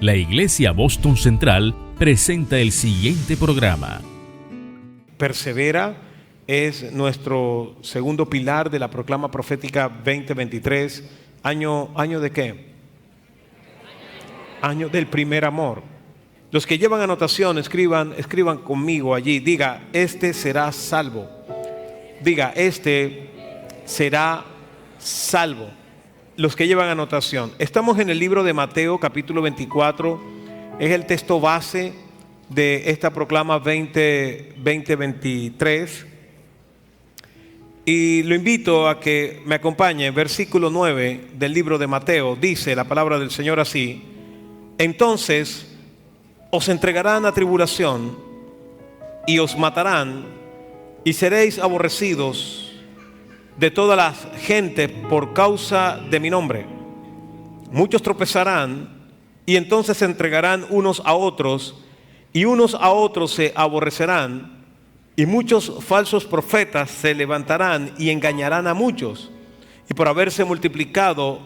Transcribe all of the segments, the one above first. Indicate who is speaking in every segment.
Speaker 1: La Iglesia Boston Central presenta el siguiente programa.
Speaker 2: Persevera es nuestro segundo pilar de la proclama profética 2023. ¿Año de qué? Año del primer amor. Los que llevan anotación, escriban conmigo allí. Diga, este será salvo. Diga, este será salvo. Los que llevan anotación. Estamos en el libro de Mateo, capítulo 24. Es el texto base de esta proclama 2023. Y lo invito a que me acompañe. Versículo 9 del libro de Mateo. Dice la palabra del Señor así: entonces os entregarán a tribulación y os matarán, y seréis aborrecidos de toda la gente por causa de mi nombre. Muchos tropezarán y entonces se entregarán unos a otros, y unos a otros se aborrecerán, y muchos falsos profetas se levantarán y engañarán a muchos. Y por haberse multiplicado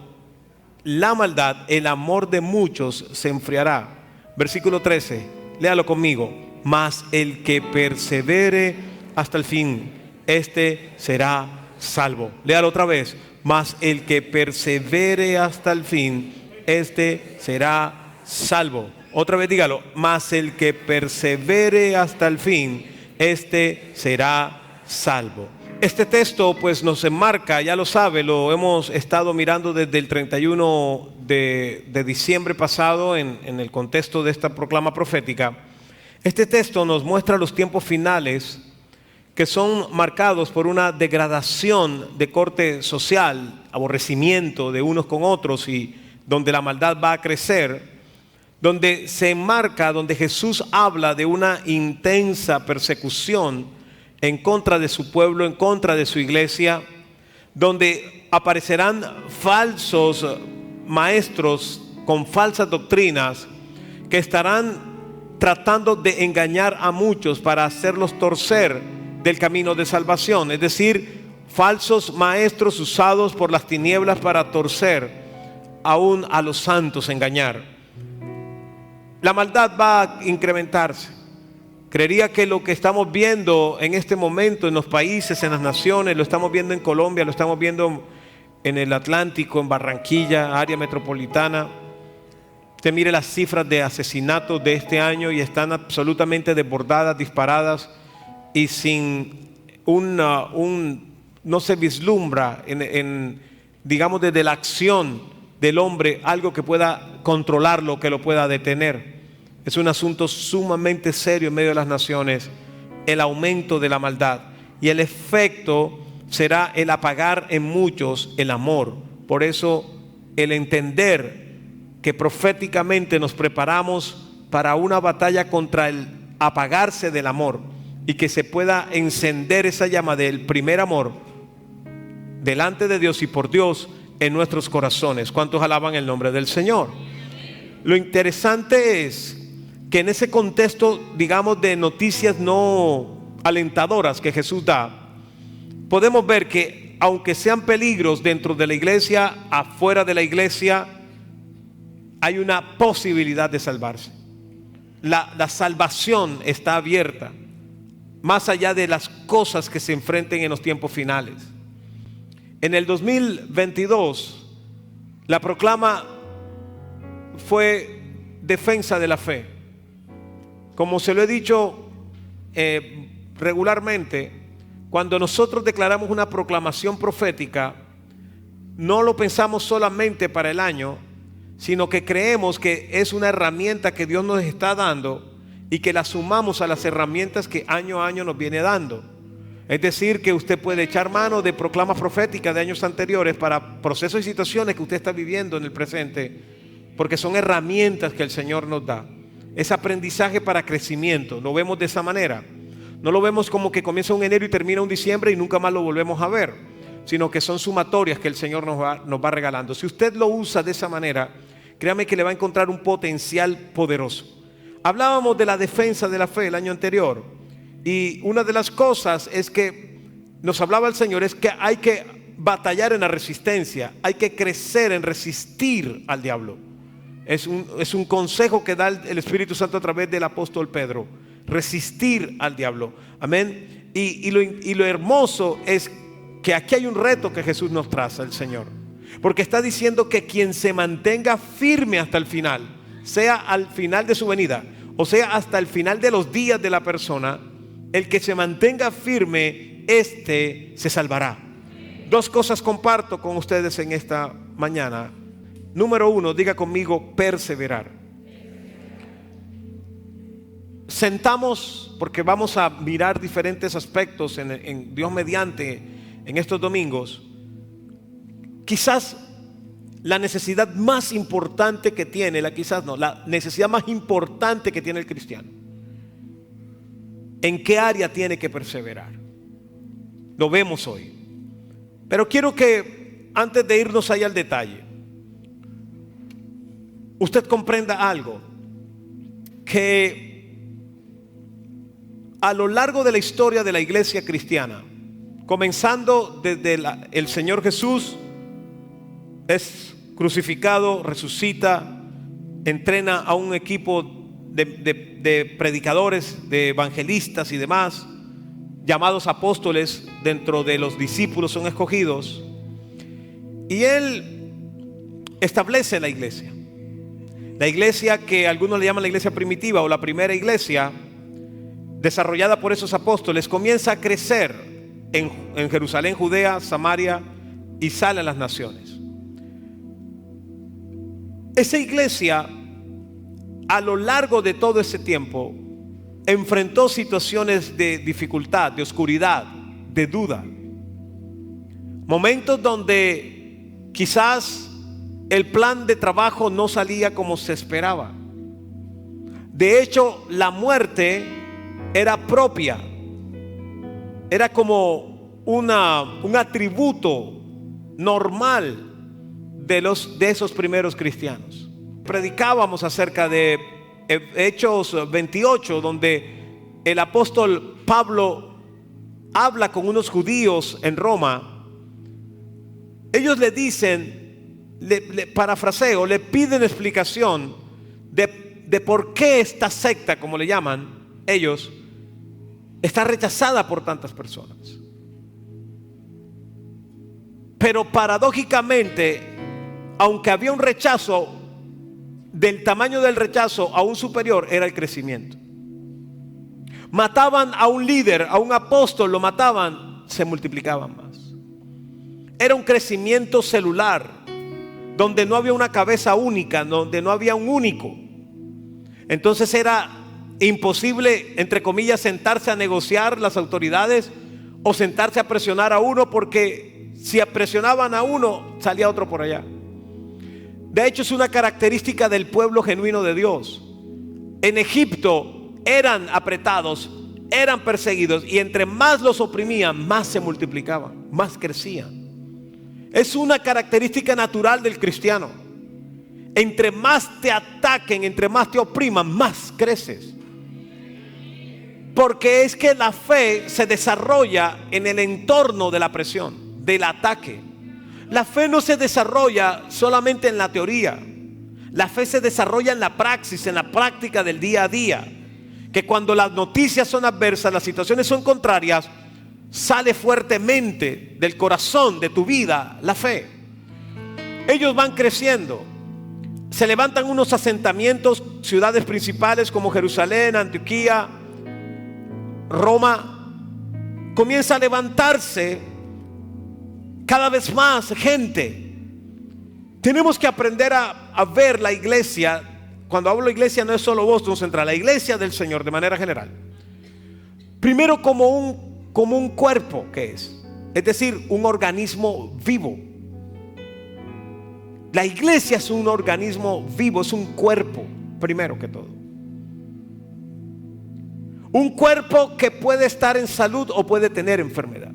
Speaker 2: la maldad, el amor de muchos se enfriará. Versículo 13, léalo conmigo. Mas el que persevere hasta el fin, este será salvo. Léalo otra vez. Mas el que persevere hasta el fin, este será salvo. Otra vez dígalo. Mas el que persevere hasta el fin, este será salvo. Este texto pues nos enmarca, ya lo sabe, lo hemos estado mirando desde el 31 de diciembre pasado en el contexto de esta proclama profética. Este texto nos muestra los tiempos finales que son marcados por una degradación de corte social, aborrecimiento de unos con otros, y donde la maldad va a crecer, donde se enmarca, donde Jesús habla de una intensa persecución en contra de su pueblo, en contra de su iglesia, donde aparecerán falsos maestros con falsas doctrinas que estarán tratando de engañar a muchos para hacerlos torcer del camino de salvación. Es decir, falsos maestros usados por las tinieblas para torcer aún a los santos, engañar. La maldad va a incrementarse. Creería que lo que estamos viendo en este momento en los países, en las naciones, lo estamos viendo en Colombia, lo estamos viendo en el Atlántico, en Barranquilla, área metropolitana. Usted mire las cifras de asesinatos de este año y están absolutamente desbordadas, disparadas, y sin no se vislumbra digamos, desde la acción del hombre algo que pueda controlarlo, que lo pueda detener. Es un asunto sumamente serio en medio de las naciones, el aumento de la maldad, y el efecto será el apagar en muchos el amor. Por eso el entender que proféticamente nos preparamos para una batalla contra el apagarse del amor, y que se pueda encender esa llama del primer amor delante de Dios y por Dios en nuestros corazones. ¿Cuántos alaban el nombre del Señor? Lo interesante es que en ese contexto, digamos, de noticias no alentadoras que Jesús da, podemos ver que aunque sean peligros dentro de la iglesia, afuera de la iglesia, hay una posibilidad de salvarse. La salvación está abierta, más allá de las cosas que se enfrenten en los tiempos finales. En el 2022, la proclama fue defensa de la fe. Como se lo he dicho regularmente, cuando nosotros declaramos una proclamación profética, no lo pensamos solamente para el año, sino que creemos que es una herramienta que Dios nos está dando y que la sumamos a las herramientas que año a año nos viene dando. Es decir, que usted puede echar mano de proclamas proféticas de años anteriores para procesos y situaciones que usted está viviendo en el presente, porque son herramientas que el Señor nos da. Es aprendizaje para crecimiento. Lo vemos de esa manera. No lo vemos como que comienza un enero y termina un diciembre y nunca más lo volvemos a ver, sino que son sumatorias que el Señor nos va regalando. Si usted lo usa de esa manera, créame que le va a encontrar un potencial poderoso. Hablábamos de la defensa de la fe el año anterior, y una de las cosas es que nos hablaba el Señor es que hay que batallar en la resistencia, hay que crecer en resistir al diablo. Es un consejo que da el Espíritu Santo a través del apóstol Pedro. Resistir al diablo. Amén. Y lo hermoso es que aquí hay un reto que Jesús nos traza, el Señor. Porque está diciendo que quien se mantenga firme hasta el final, sea al final de su venida, o sea hasta el final de los días de la persona, el que se mantenga firme, este se salvará. Dos cosas comparto con ustedes en esta mañana. Número uno, diga conmigo, perseverar. Sentamos, porque vamos a mirar diferentes aspectos en Dios mediante en estos domingos. Quizás la necesidad más importante que tiene, la necesidad más importante que tiene el cristiano. ¿En qué área tiene que perseverar? Lo vemos hoy. Pero quiero que antes de irnos ahí al detalle, usted comprenda algo, que a lo largo de la historia de la iglesia cristiana, comenzando desde el Señor Jesús, es crucificado, resucita, entrena a un equipo de predicadores, de evangelistas y demás, llamados apóstoles. Dentro de los discípulos son escogidos, y Él establece la iglesia. La iglesia que algunos le llaman la iglesia primitiva o la primera iglesia, desarrollada por esos apóstoles, comienza a crecer en Jerusalén, Judea, Samaria, y sale a las naciones. Esa iglesia, a lo largo de todo ese tiempo, enfrentó situaciones de dificultad, de oscuridad, de duda. Momentos donde quizás el plan de trabajo no salía como se esperaba. De hecho, la muerte era propia. Era como un atributo normal de esos primeros cristianos. Predicábamos acerca de Hechos 28, donde el apóstol Pablo habla con unos judíos en Roma. Ellos le dicen, parafraseo, le piden explicación de por qué esta secta, como le llaman ellos, está rechazada por tantas personas. Pero paradójicamente, aunque había un rechazo, del tamaño del rechazo aún superior era el crecimiento. Mataban a un líder, a un apóstol, lo mataban, se multiplicaban más. Era un crecimiento celular, donde no había una cabeza única, donde no había un único. Entonces era imposible, entre comillas, sentarse a negociar las autoridades o sentarse a presionar a uno, porque si presionaban a uno, salía otro por allá. De hecho, es una característica del pueblo genuino de Dios. En Egipto eran apretados, eran perseguidos, y entre más los oprimían, más se multiplicaban, más crecían. Es una característica natural del cristiano. Entre más te ataquen, entre más te opriman, más creces. Porque es que la fe se desarrolla en el entorno de la presión, del ataque. La fe no se desarrolla solamente en la teoría. La fe se desarrolla en la praxis, en la práctica del día a día. Que cuando las noticias son adversas, las situaciones son contrarias, sale fuertemente del corazón de tu vida la fe. Ellos van creciendo. Se levantan unos asentamientos, ciudades principales como Jerusalén, Antioquía, Roma. Comienza a levantarse cada vez más gente. Tenemos que aprender a ver la iglesia. Cuando hablo de iglesia, no es solo Boston Central, la iglesia del Señor de manera general. Primero como un cuerpo, que es decir, un organismo vivo. La iglesia es un organismo vivo, es un cuerpo, primero que todo. Un cuerpo que puede estar en salud o puede tener enfermedad.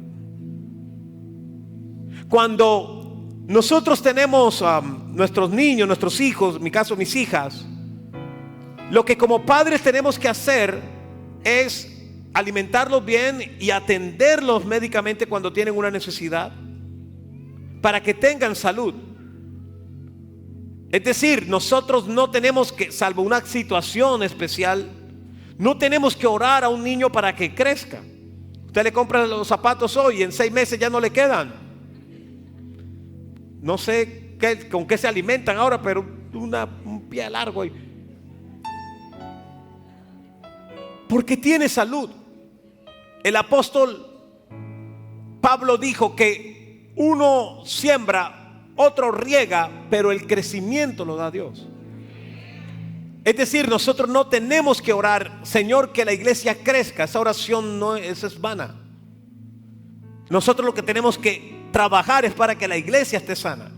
Speaker 2: Cuando nosotros tenemos nuestros niños, nuestros hijos, en mi caso mis hijas, lo que como padres tenemos que hacer es alimentarlos bien y atenderlos médicamente cuando tienen una necesidad, para que tengan salud. Es decir, nosotros no tenemos que, salvo una situación especial, no tenemos que orar a un niño para que crezca. Usted le compra los zapatos hoy y en 6 meses ya no le quedan. No sé con qué se alimentan ahora, pero un pie largo. Porque tiene salud. El apóstol Pablo dijo que uno siembra, otro riega, pero el crecimiento lo da Dios. Es decir, nosotros no tenemos que orar, Señor, que la iglesia crezca. Esa oración no es vana. Nosotros lo que tenemos que trabajar es para que la iglesia esté sana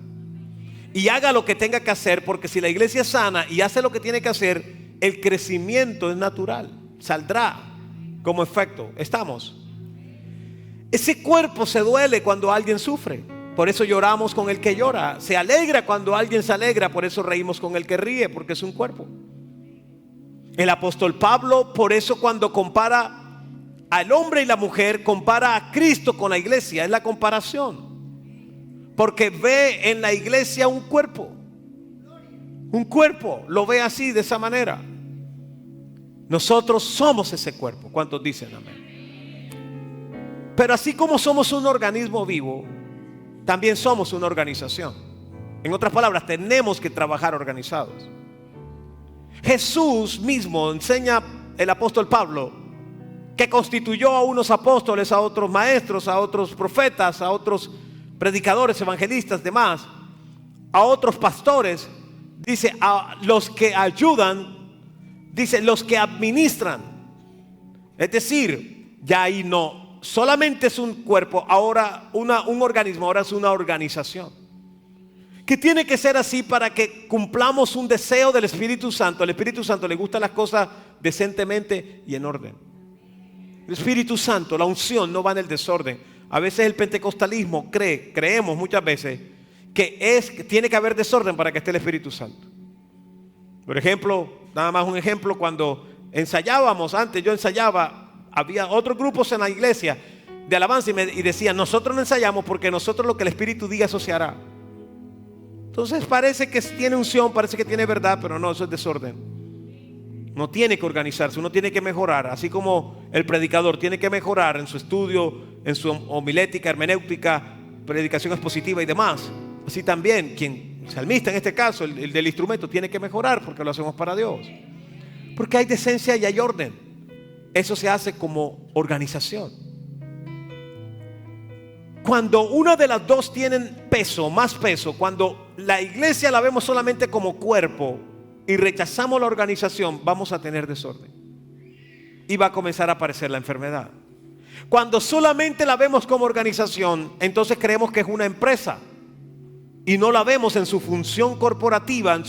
Speaker 2: y haga lo que tenga que hacer, porque si la iglesia es sana y hace lo que tiene que hacer, el crecimiento es natural, saldrá como efecto. ¿Estamos? Ese cuerpo se duele cuando alguien sufre. Por eso lloramos con el que llora. Se alegra cuando alguien se alegra. Por eso reímos con el que ríe, porque es un cuerpo. El apóstol Pablo, por eso cuando compara al hombre y la mujer, compara a Cristo con la iglesia. Es la comparación. Porque ve en la iglesia un cuerpo. Un cuerpo. Lo ve así, de esa manera. Nosotros somos ese cuerpo. ¿Cuántos dicen amén? Pero así como somos un organismo vivo, también somos una organización. En otras palabras, tenemos que trabajar organizados. Jesús mismo enseña, el apóstol Pablo, que constituyó a unos apóstoles, a otros maestros, a otros profetas, a otros predicadores, evangelistas, demás, a otros pastores. Dice, a los que ayudan, dice, los que administran. Es decir, ya ahí no solamente es un cuerpo, ahora un organismo, ahora es una organización. Que tiene que ser así para que cumplamos un deseo del Espíritu Santo. Al Espíritu Santo le gustan las cosas decentemente y en orden. El Espíritu Santo, la unción no va en el desorden. A veces el pentecostalismo creemos muchas veces que tiene que haber desorden para que esté el Espíritu Santo. Por ejemplo, nada más un ejemplo, cuando ensayábamos, antes yo ensayaba, había otros grupos en la iglesia de alabanza y decían, nosotros no ensayamos porque nosotros lo que el Espíritu diga, eso se hará. Entonces parece que tiene unción, parece que tiene verdad, pero no, eso es desorden. No tiene que organizarse, uno tiene que mejorar, así como el predicador tiene que mejorar en su estudio, en su homilética, hermenéutica, predicación expositiva y demás. Así también quien salmista en este caso, el del instrumento, tiene que mejorar porque lo hacemos para Dios. Porque hay decencia y hay orden. Eso se hace como organización. Cuando una de las dos tienen peso, más peso, cuando la iglesia la vemos solamente como cuerpo y rechazamos la organización, vamos a tener desorden y va a comenzar a aparecer la enfermedad. Cuando solamente la vemos como organización, entonces creemos que es una empresa y no la vemos en su función corporativa,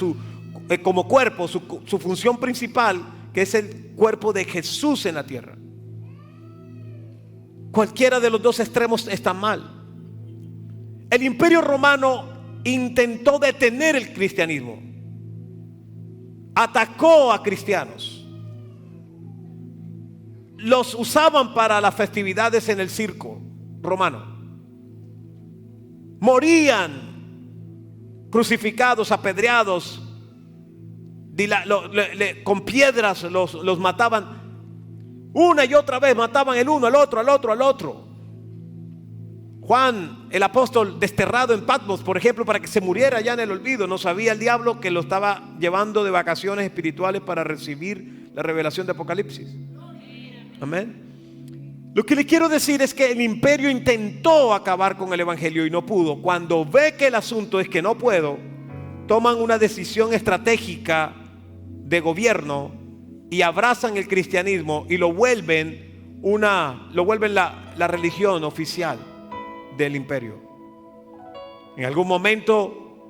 Speaker 2: como cuerpo, su función principal, que es el cuerpo de Jesús en la tierra. Cualquiera de los dos extremos está mal. El Imperio Romano intentó detener el cristianismo. Atacó a cristianos. Los usaban para las festividades en el circo romano. Morían crucificados, apedreados, con piedras los mataban. Una y otra vez mataban el uno al otro, al otro, al otro. Juan, el apóstol, desterrado en Patmos, por ejemplo, para que se muriera ya en el olvido. No sabía el diablo que lo estaba llevando de vacaciones espirituales para recibir la revelación de Apocalipsis. Amén. Lo que le quiero decir es que el imperio intentó acabar con el evangelio y no pudo. Cuando ve que el asunto es que no puedo, toman una decisión estratégica de gobierno y abrazan el cristianismo y lo vuelven la religión oficial del imperio. En algún momento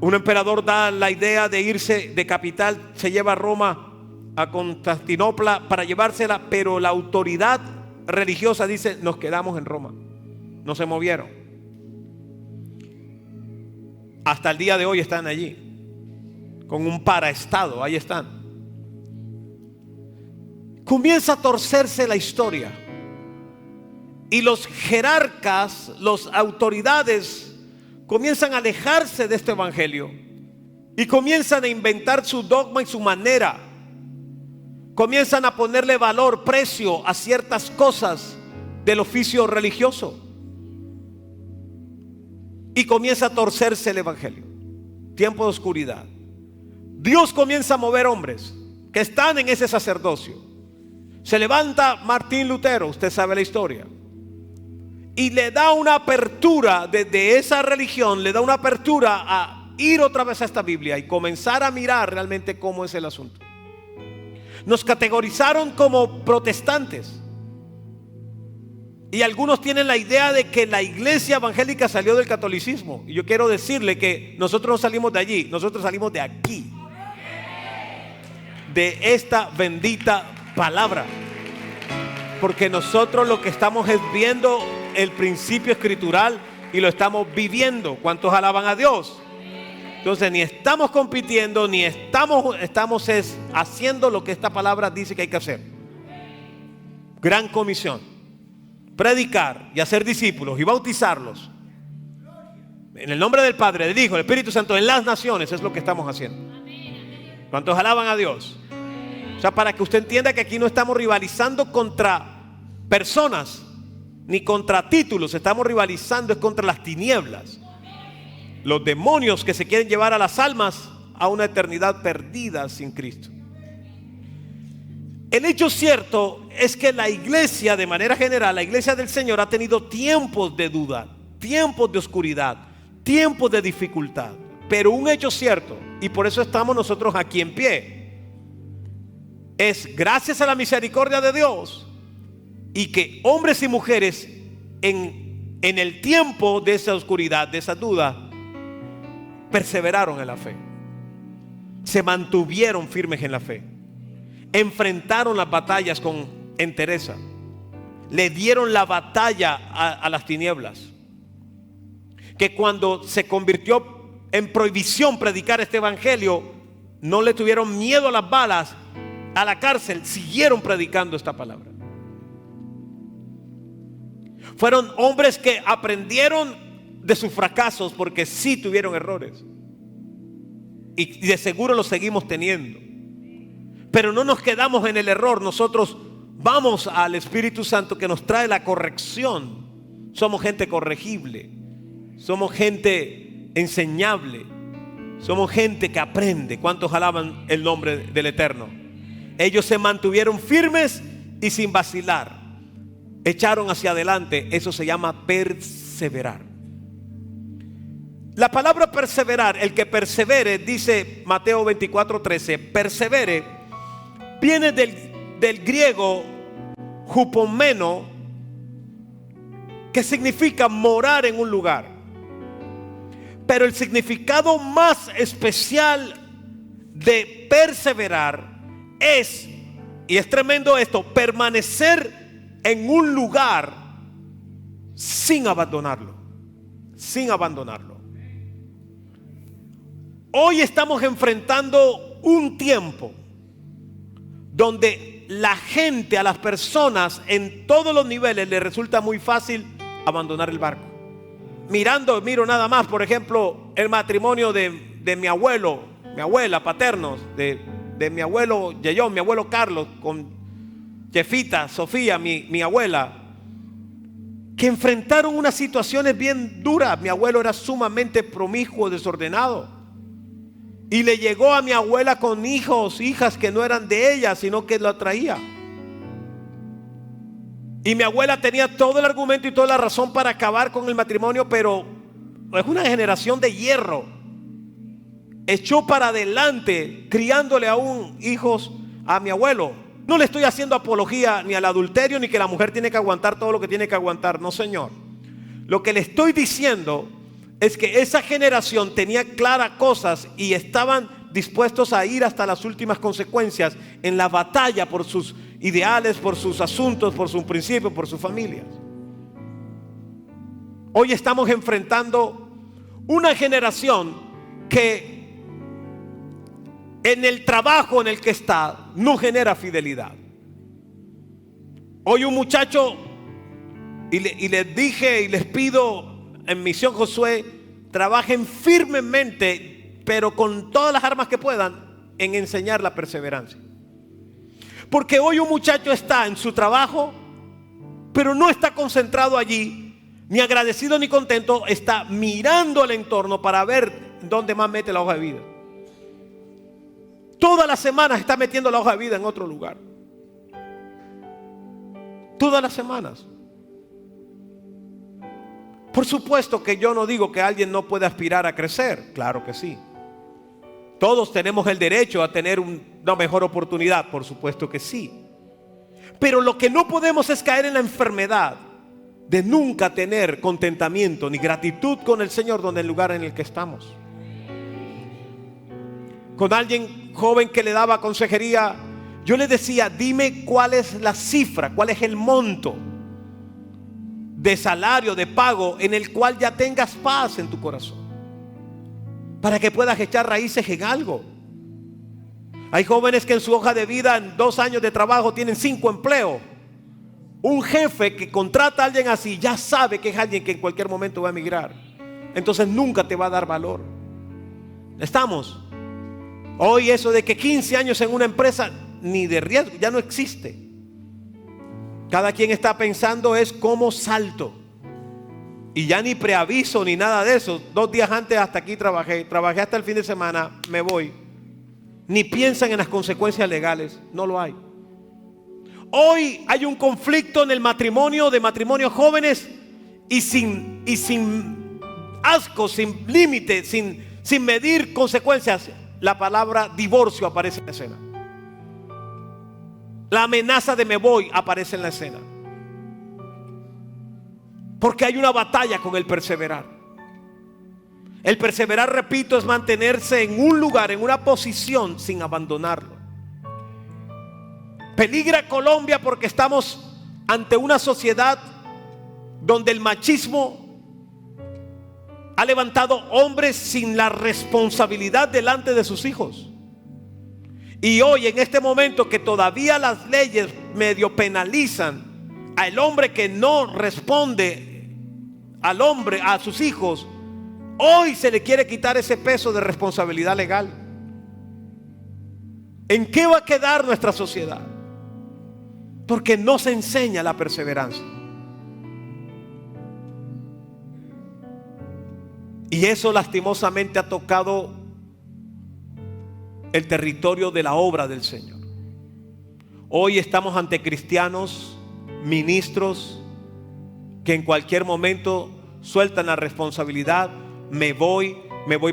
Speaker 2: un emperador da la idea de irse de capital, se lleva a Roma, a Constantinopla para llevársela, pero la autoridad religiosa dice, nos quedamos en Roma. No se movieron. Hasta el día de hoy están allí con un paraestado, ahí están. Comienza a torcerse la historia y los jerarcas, las autoridades comienzan a alejarse de este evangelio y comienzan a inventar su dogma y su manera. Comienzan a ponerle valor, precio a ciertas cosas del oficio religioso. Y comienza a torcerse el evangelio. Tiempo de oscuridad. Dios comienza a mover hombres que están en ese sacerdocio. Se levanta Martín Lutero, usted sabe la historia, y le da una apertura desde esa religión, le da una apertura a ir otra vez a esta Biblia y comenzar a mirar realmente cómo es el asunto. Nos categorizaron como protestantes. Y algunos tienen la idea de que la iglesia evangélica salió del catolicismo. Y yo quiero decirle que nosotros no salimos de allí, nosotros salimos de aquí. De esta bendita palabra. Porque nosotros lo que estamos es viendo el principio escritural y lo estamos viviendo. ¿Cuántos alaban a Dios? Entonces ni estamos compitiendo, ni estamos haciendo lo que esta palabra dice que hay que hacer. Gran comisión. Predicar y hacer discípulos y bautizarlos en el nombre del Padre, del Hijo, del Espíritu Santo en las naciones, es lo que estamos haciendo. ¿Cuántos alaban a Dios? O sea, para que usted entienda que aquí no estamos rivalizando contra personas ni contra títulos, estamos rivalizando es contra las tinieblas, los demonios que se quieren llevar a las almas a una eternidad perdida sin Cristo. El hecho cierto es que la iglesia, de manera general, la iglesia del Señor ha tenido tiempos de duda, tiempos de oscuridad, tiempos de dificultad. Pero un hecho cierto, y por eso estamos nosotros aquí en pie, es gracias a la misericordia de Dios y que hombres y mujeres en el tiempo de esa oscuridad, de esa duda, perseveraron en la fe, se mantuvieron firmes en la fe. Enfrentaron las batallas con entereza. Le dieron la batalla a las tinieblas. Que cuando se convirtió en prohibición predicar este evangelio, no le tuvieron miedo a las balas, a la cárcel, siguieron predicando esta palabra. Fueron hombres que aprendieron de sus fracasos, porque sí tuvieron errores. Y de seguro los seguimos teniendo. Pero no nos quedamos en el error. Nosotros vamos al Espíritu Santo que nos trae la corrección. Somos gente corregible. Somos gente enseñable. Somos gente que aprende. ¿Cuántos alaban el nombre del Eterno? Ellos se mantuvieron firmes y sin vacilar. Echaron hacia adelante. Eso se llama perseverar. La palabra perseverar, el que persevere, dice Mateo 24:13, persevere, viene del griego hupomeno, que significa morar en un lugar. Pero el significado más especial de perseverar es, y es tremendo esto, permanecer en un lugar sin abandonarlo. Sin abandonarlo. Hoy estamos enfrentando un tiempo donde la gente, a las personas en todos los niveles les resulta muy fácil abandonar el barco. Miro nada más, por ejemplo, el matrimonio de mi abuelo, mi abuela, paternos, de mi abuelo Yeyón, mi abuelo Carlos, con Jefita, Sofía, mi abuela, que enfrentaron unas situaciones bien duras. Mi abuelo era sumamente promiscuo, desordenado. Y le llegó a mi abuela con hijas que no eran de ella, sino que lo traía. Y mi abuela tenía todo el argumento y toda la razón para acabar con el matrimonio, pero es una generación de hierro. Echó para adelante criándole aún hijos a mi abuelo. No le estoy haciendo apología ni al adulterio, ni que la mujer tiene que aguantar todo lo que tiene que aguantar. No, señor. Lo que le estoy diciendo es que esa generación tenía claras cosas y estaban dispuestos a ir hasta las últimas consecuencias en la batalla por sus ideales, por sus asuntos, por sus principios, por sus familias. Hoy estamos enfrentando una generación que en el trabajo en el que está no genera fidelidad. Hoy un muchacho, y les dije y les pido en Misión Josué, trabajen firmemente pero con todas las armas que puedan, en enseñar la perseverancia. Porque hoy un muchacho está en su trabajo, pero no está concentrado allí, ni agradecido ni contento, está mirando el entorno para ver dónde más mete la hoja de vida. Todas las semanas está metiendo la hoja de vida en otro lugar. Todas las semanas. Por supuesto que yo no digo que alguien no pueda aspirar a crecer. Claro que sí. Todos tenemos el derecho a tener una mejor oportunidad. Por supuesto que sí. Pero lo que no podemos es caer en la enfermedad de nunca tener contentamiento ni gratitud con el Señor donde el lugar en el que estamos. Con alguien joven que le daba consejería, yo le decía, dime cuál es la cifra, cuál es el monto de salario, de pago en el cual ya tengas paz en tu corazón, para que puedas echar raíces en algo. Hay jóvenes que en su hoja de vida, en 2 años de trabajo, tienen 5 empleos. Un jefe que contrata a alguien así ya sabe que es alguien que en cualquier momento va a emigrar. Entonces nunca te va a dar valor. ¿Estamos? Hoy eso de que 15 años en una empresa, ni de riesgo, ya no existe. Cada quien está pensando es cómo salto. Y ya ni preaviso ni nada de eso. 2 días antes hasta aquí trabajé hasta el fin de semana, me voy. Ni piensan en las consecuencias legales, no lo hay. Hoy hay un conflicto en el matrimonio, de matrimonios jóvenes, y sin asco, sin límite, sin medir consecuencias. La palabra divorcio aparece en la escena. La amenaza de me voy aparece en la escena. Porque hay una batalla con el perseverar. El perseverar, repito, es mantenerse en un lugar, en una posición sin abandonarlo. Peligra Colombia porque estamos ante una sociedad donde el machismo ha levantado hombres sin la responsabilidad delante de sus hijos. Y hoy, en este momento que todavía las leyes medio penalizan al hombre que no responde al hombre, a sus hijos, hoy se le quiere quitar ese peso de responsabilidad legal. ¿En qué va a quedar nuestra sociedad? Porque no se enseña la perseverancia. Y eso lastimosamente ha tocado el territorio de la obra del Señor. Hoy estamos ante cristianos, ministros, que en cualquier momento sueltan la responsabilidad. Me voy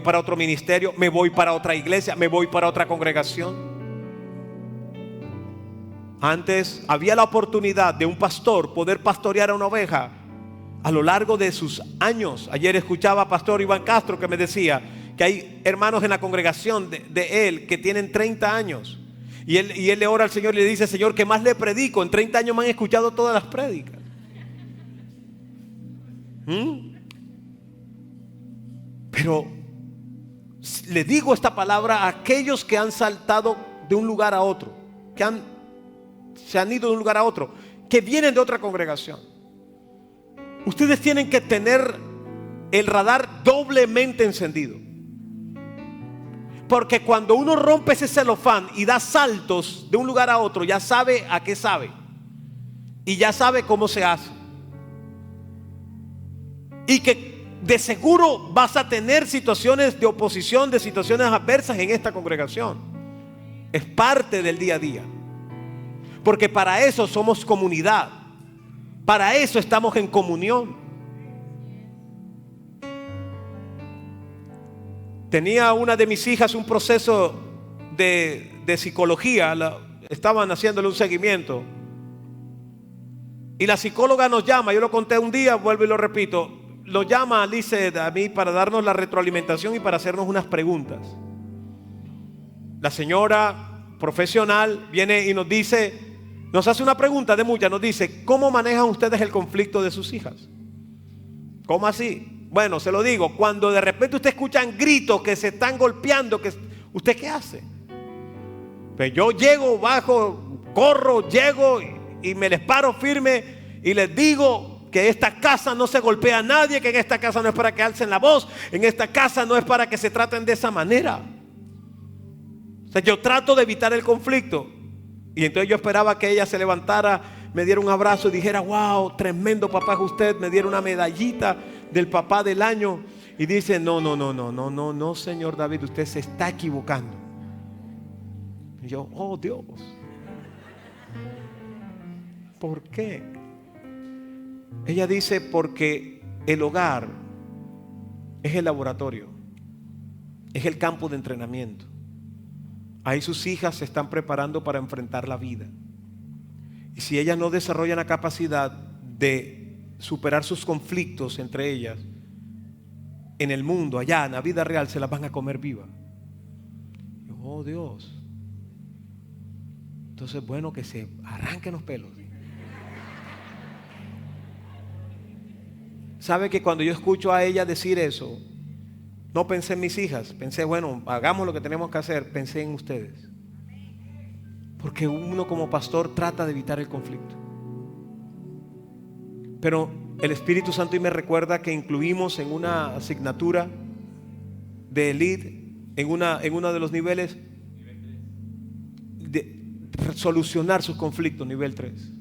Speaker 2: para otro ministerio, me voy para otra iglesia, me voy para otra congregación. Antes había la oportunidad de un pastor poder pastorear a una oveja a lo largo de sus años. Ayer escuchaba a pastor Iván Castro que me decía que hay hermanos en la congregación de él que tienen 30 años. Y él le ora al Señor y le dice: Señor, ¿qué más le predico? En 30 años me han escuchado todas las prédicas. Pero le digo esta palabra a aquellos que han saltado de un lugar a otro, que se han ido de un lugar a otro, que vienen de otra congregación. Ustedes tienen que tener el radar doblemente encendido. Porque cuando uno rompe ese celofán y da saltos de un lugar a otro, ya sabe a qué sabe. Y ya sabe cómo se hace. Y que de seguro vas a tener situaciones de oposición, de situaciones adversas en esta congregación. Es parte del día a día. Porque para eso somos comunidad. Para eso estamos en comunión. Tenía una de mis hijas un proceso de psicología. Estaban haciéndole un seguimiento. Y la psicóloga nos llama. Yo lo conté un día, vuelvo y lo repito. Nos llama, dice, a mí para darnos la retroalimentación y para hacernos unas preguntas. La señora profesional viene y nos dice, nos hace una pregunta de muchas, nos dice: ¿cómo manejan ustedes el conflicto de sus hijas? ¿Cómo así? Bueno, se lo digo, cuando de repente usted escuchan gritos que se están golpeando, ¿usted qué hace? Pues yo llego, bajo, corro, llego y me les paro firme y les digo: que esta casa no se golpea a nadie, que en esta casa no es para que alcen la voz, en esta casa no es para que se traten de esa manera. O sea, yo trato de evitar el conflicto. Y entonces yo esperaba que ella se levantara, me diera un abrazo y dijera: wow, tremendo papá es usted, me diera una medallita del papá del año. Y dice: no, señor David, usted se está equivocando. Y yo: oh Dios, ¿por qué? Ella dice: porque el hogar es el laboratorio, es el campo de entrenamiento. Ahí sus hijas se están preparando para enfrentar la vida. Y si ellas no desarrollan la capacidad de superar sus conflictos entre ellas, en el mundo, allá en la vida real, se las van a comer viva. Oh Dios. Entonces, bueno, que se arranquen los pelos. ¿Sabe que cuando yo escucho a ella decir eso, no pensé en mis hijas? Pensé: bueno, hagamos lo que tenemos que hacer. Pensé en ustedes. Porque uno como pastor trata de evitar el conflicto. Pero el Espíritu Santo me recuerda que incluimos en una asignatura de elite, en uno de los niveles, de solucionar sus conflictos, nivel 3.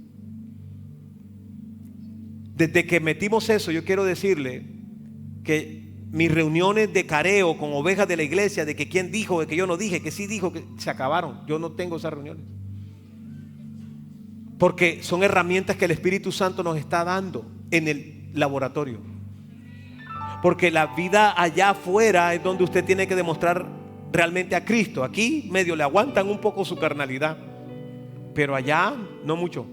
Speaker 2: Desde que metimos eso, yo quiero decirle que mis reuniones de careo con ovejas de la iglesia, de que quién dijo, de que yo no dije, que sí dijo, que se acabaron. Yo no tengo esas reuniones. Porque son herramientas que el Espíritu Santo nos está dando en el laboratorio. Porque la vida allá afuera es donde usted tiene que demostrar realmente a Cristo. Aquí medio le aguantan un poco su carnalidad, pero allá no mucho.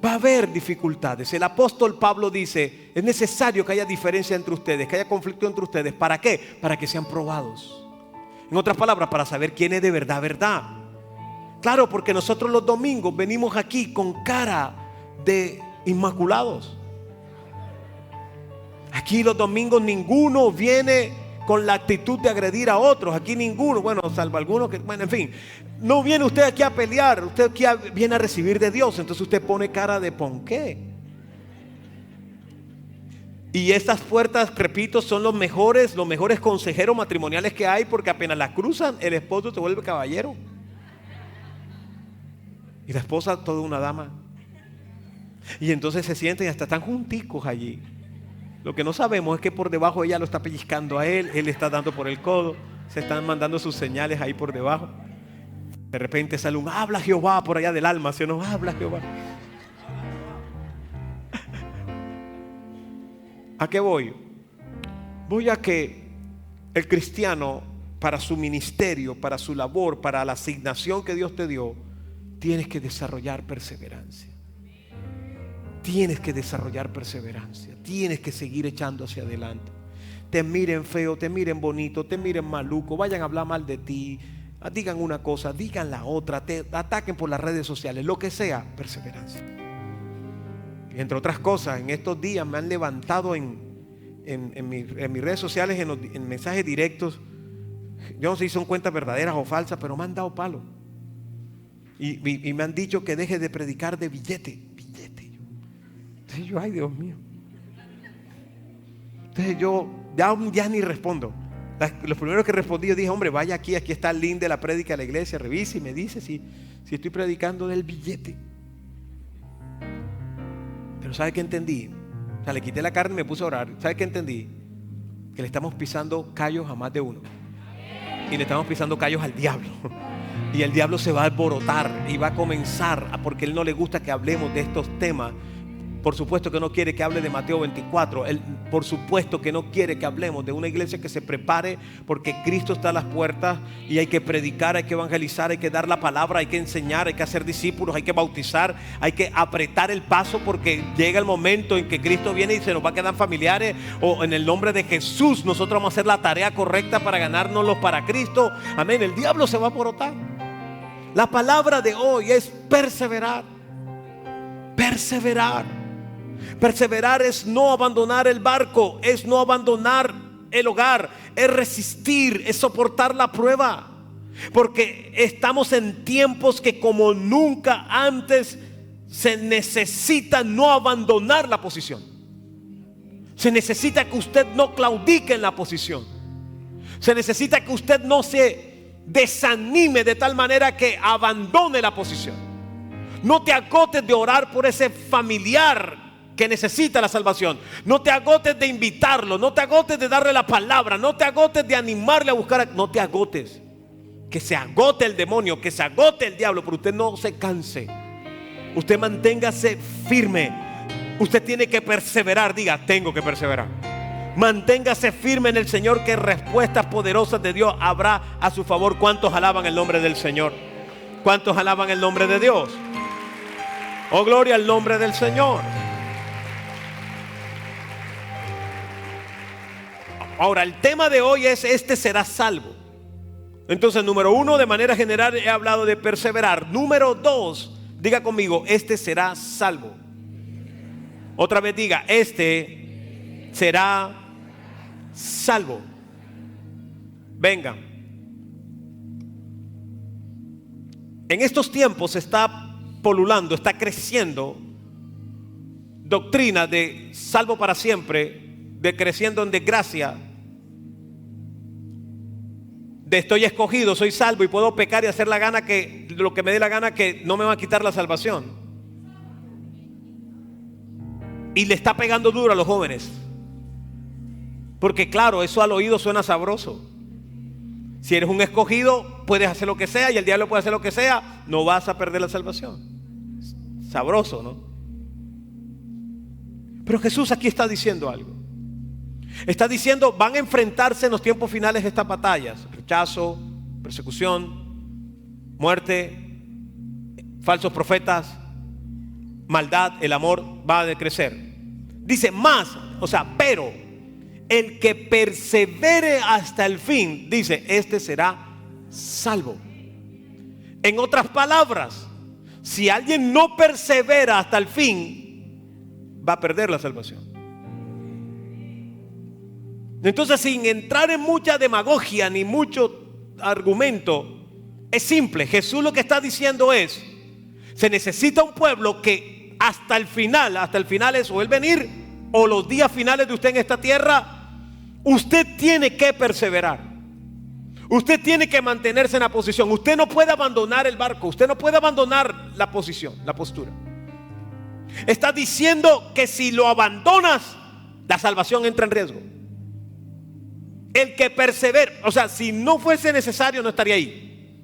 Speaker 2: Va a haber dificultades. El apóstol Pablo dice: es necesario que haya diferencia entre ustedes, que haya conflicto entre ustedes. ¿Para qué? Para que sean probados. En otras palabras, para saber quién es de verdad, verdad. Claro, porque nosotros los domingos venimos aquí con cara de inmaculados. Aquí los domingos ninguno viene con la actitud de agredir a otros. Aquí ninguno, bueno, salvo algunos que, bueno, en fin. No viene usted aquí a pelear, usted aquí viene a recibir de Dios. Entonces usted pone cara de ponqué. Y estas puertas, repito, son los mejores consejeros matrimoniales que hay, porque apenas las cruzan, el esposo se vuelve caballero. Y la esposa toda una dama. Y entonces se sienten y hasta están junticos allí. Lo que no sabemos es que por debajo ella lo está pellizcando a él, él le está dando por el codo, se están mandando sus señales ahí por debajo. De repente sale un habla Jehová por allá del alma, ¿sí o no? Habla Jehová. ¿A qué voy? Voy a que el cristiano, para su ministerio, para su labor, para la asignación que Dios te dio, tienes que desarrollar perseverancia. Tienes que desarrollar perseverancia. Tienes que seguir echando hacia adelante. Te miren feo, te miren bonito, te miren maluco, vayan a hablar mal de ti, digan una cosa, digan la otra, te ataquen por las redes sociales, lo que sea, perseverancia. Y entre otras cosas, en estos días me han levantado en mis redes sociales, en mensajes directos. Yo no sé si son cuentas verdaderas o falsas, pero me han dado palo. Y me han dicho que deje de predicar de billete. Entonces yo, ay Dios mío. Entonces yo ya ni respondo. Los primeros que respondí, yo dije: hombre, vaya aquí está el link de la prédica de la iglesia, revise y me dice si estoy predicando del billete. Pero ¿sabe qué entendí? O sea, le quité la carne y me puse a orar. ¿Sabe qué entendí? Que le estamos pisando callos a más de uno. Y le estamos pisando callos al diablo. Y el diablo se va a alborotar y va a comenzar, porque él no le gusta que hablemos de estos temas. Por supuesto que no quiere que hable de Mateo 24. Él, por supuesto que no quiere que hablemos de una iglesia que se prepare, porque Cristo está a las puertas y hay que predicar, hay que evangelizar, hay que dar la palabra, hay que enseñar, hay que hacer discípulos, hay que bautizar, hay que apretar el paso, porque llega el momento en que Cristo viene y se nos va a quedar familiares, o en el nombre de Jesús nosotros vamos a hacer la tarea correcta para ganárnoslos para Cristo. Amén. El diablo se va a alborotar. La palabra de hoy es perseverar. Perseverar. Perseverar es no abandonar el barco, es no abandonar el hogar, es resistir, es soportar la prueba. Porque estamos en tiempos que como nunca antes se necesita no abandonar la posición. Se necesita que usted no claudique en la posición. Se necesita que usted no se desanime de tal manera que abandone la posición. No te agotes de orar por ese familiar que necesita la salvación. No te agotes de invitarlo. No te agotes de darle la palabra. No te agotes de animarle a buscar. No te agotes. Que se agote el demonio, que se agote el diablo, pero usted no se canse. Usted manténgase firme. Usted tiene que perseverar. Diga, tengo que perseverar. Manténgase firme en el Señor, que respuestas poderosas de Dios habrá a su favor. ¿Cuántos alaban el nombre del Señor? ¿Cuántos alaban el nombre de Dios? Oh, gloria al nombre del Señor. Ahora, el tema de hoy es: este será salvo. Entonces, número uno, de manera general he hablado de perseverar. Número dos, diga conmigo: este será salvo. Otra vez diga: este será salvo. Venga. En estos tiempos está polulando, está creciendo doctrina de salvo para siempre, de creciendo en desgracia, de estoy escogido, soy salvo y puedo pecar y hacer lo que me dé la gana, que no me va a quitar la salvación. Y le está pegando duro a los jóvenes, porque claro, eso al oído suena sabroso. Si eres un escogido, puedes hacer lo que sea y el diablo puede hacer lo que sea, no vas a perder la salvación. Sabroso, ¿no? Pero Jesús aquí está diciendo algo. Está diciendo: van a enfrentarse en los tiempos finales estas batallas: rechazo, persecución, muerte, falsos profetas, maldad. El amor va a decrecer. Dice más, pero el que persevere hasta el fin, dice, este será salvo. En otras palabras, si alguien no persevera hasta el fin, va a perder la salvación. Entonces, sin entrar en mucha demagogia ni mucho argumento, es simple. Jesús lo que está diciendo es: se necesita un pueblo que hasta el final es o el venir o los días finales de usted en esta tierra, usted tiene que perseverar. Usted tiene que mantenerse en la posición. Usted no puede abandonar el barco. Usted no puede abandonar la posición, la postura. Está diciendo que si lo abandonas, la salvación entra en riesgo. El que persevera, si no fuese necesario, no estaría ahí.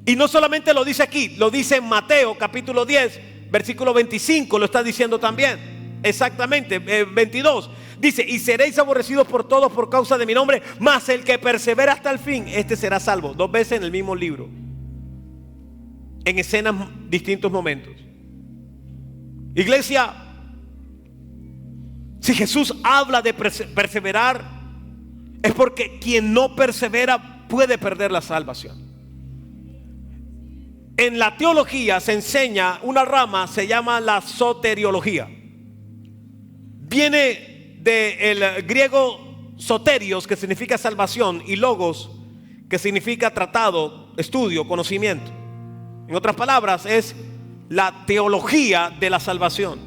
Speaker 2: Y no solamente lo dice aquí, lo dice en Mateo capítulo 10, versículo 25, lo está diciendo también. Exactamente, 22. Dice: y seréis aborrecidos por todos por causa de mi nombre, mas el que persevera hasta el fin, este será salvo. 2 veces en el mismo libro, en escenas, distintos momentos. Iglesia, si Jesús habla de perseverar, es porque quien no persevera puede perder la salvación. En la teología se enseña una rama, se llama la soteriología. Viene del griego soterios, que significa salvación, y logos, que significa tratado, estudio, conocimiento. En otras palabras, es la teología de la salvación.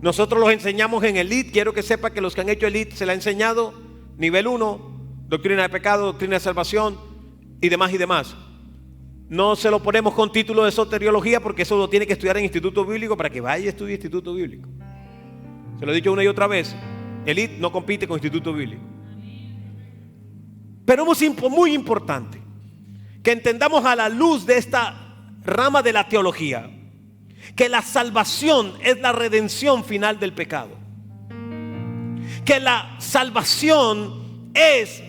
Speaker 2: Nosotros los enseñamos en Elite. Quiero que sepa que los que han hecho Elite se la ha enseñado nivel 1, doctrina de pecado, doctrina de salvación y demás y demás. No se lo ponemos con título de soteriología, porque eso lo tiene que estudiar en instituto bíblico, para que vaya y estudie instituto bíblico. Se lo he dicho una y otra vez: Elite no compite con instituto bíblico. Pero es muy importante que entendamos, a la luz de esta rama de la teología, que la salvación es la redención final del pecado. Que la salvación es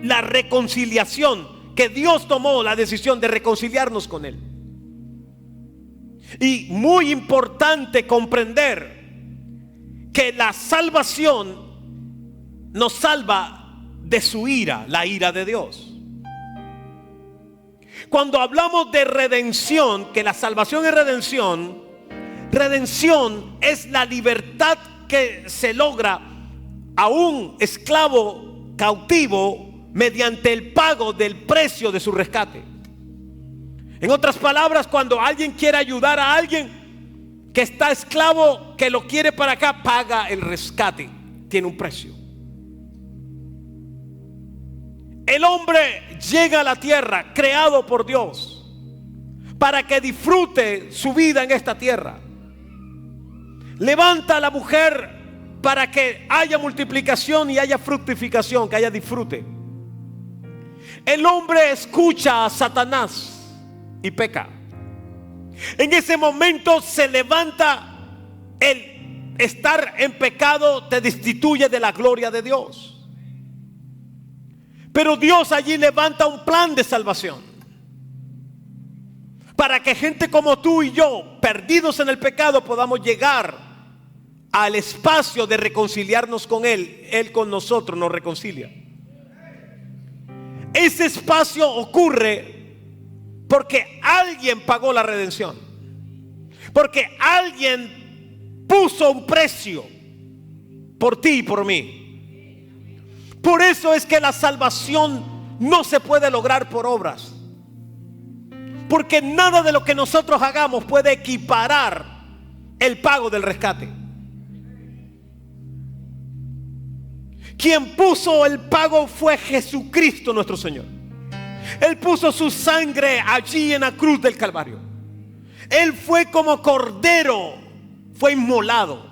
Speaker 2: la reconciliación, que Dios tomó la decisión de reconciliarnos con Él. Y muy importante comprender que la salvación nos salva de su ira, la ira de Dios. Cuando hablamos de redención, que la salvación es redención, redención es la libertad que se logra a un esclavo cautivo mediante el pago del precio de su rescate. En otras palabras, cuando alguien quiere ayudar a alguien, que está esclavo, que lo quiere para acá, paga el rescate. Tiene un precio. El hombre llega a la tierra, creado por Dios, para que disfrute su vida en esta tierra. Levanta a la mujer para que haya multiplicación y haya fructificación, que haya disfrute. El hombre escucha a Satanás y peca. En ese momento se levanta. El estar en pecado te destituye de la gloria de Dios. Pero Dios allí levanta un plan de salvación para que gente como tú y yo, perdidos en el pecado, podamos llegar al espacio de reconciliarnos con Él. Él con nosotros nos reconcilia. Ese espacio ocurre porque alguien pagó la redención, porque alguien puso un precio por ti y por mí. Por eso es que la salvación no se puede lograr por obras, porque nada de lo que nosotros hagamos puede equiparar el pago del rescate. Quien puso el pago fue Jesucristo nuestro Señor. Él puso su sangre allí en la cruz del Calvario. Él fue como cordero, fue inmolado,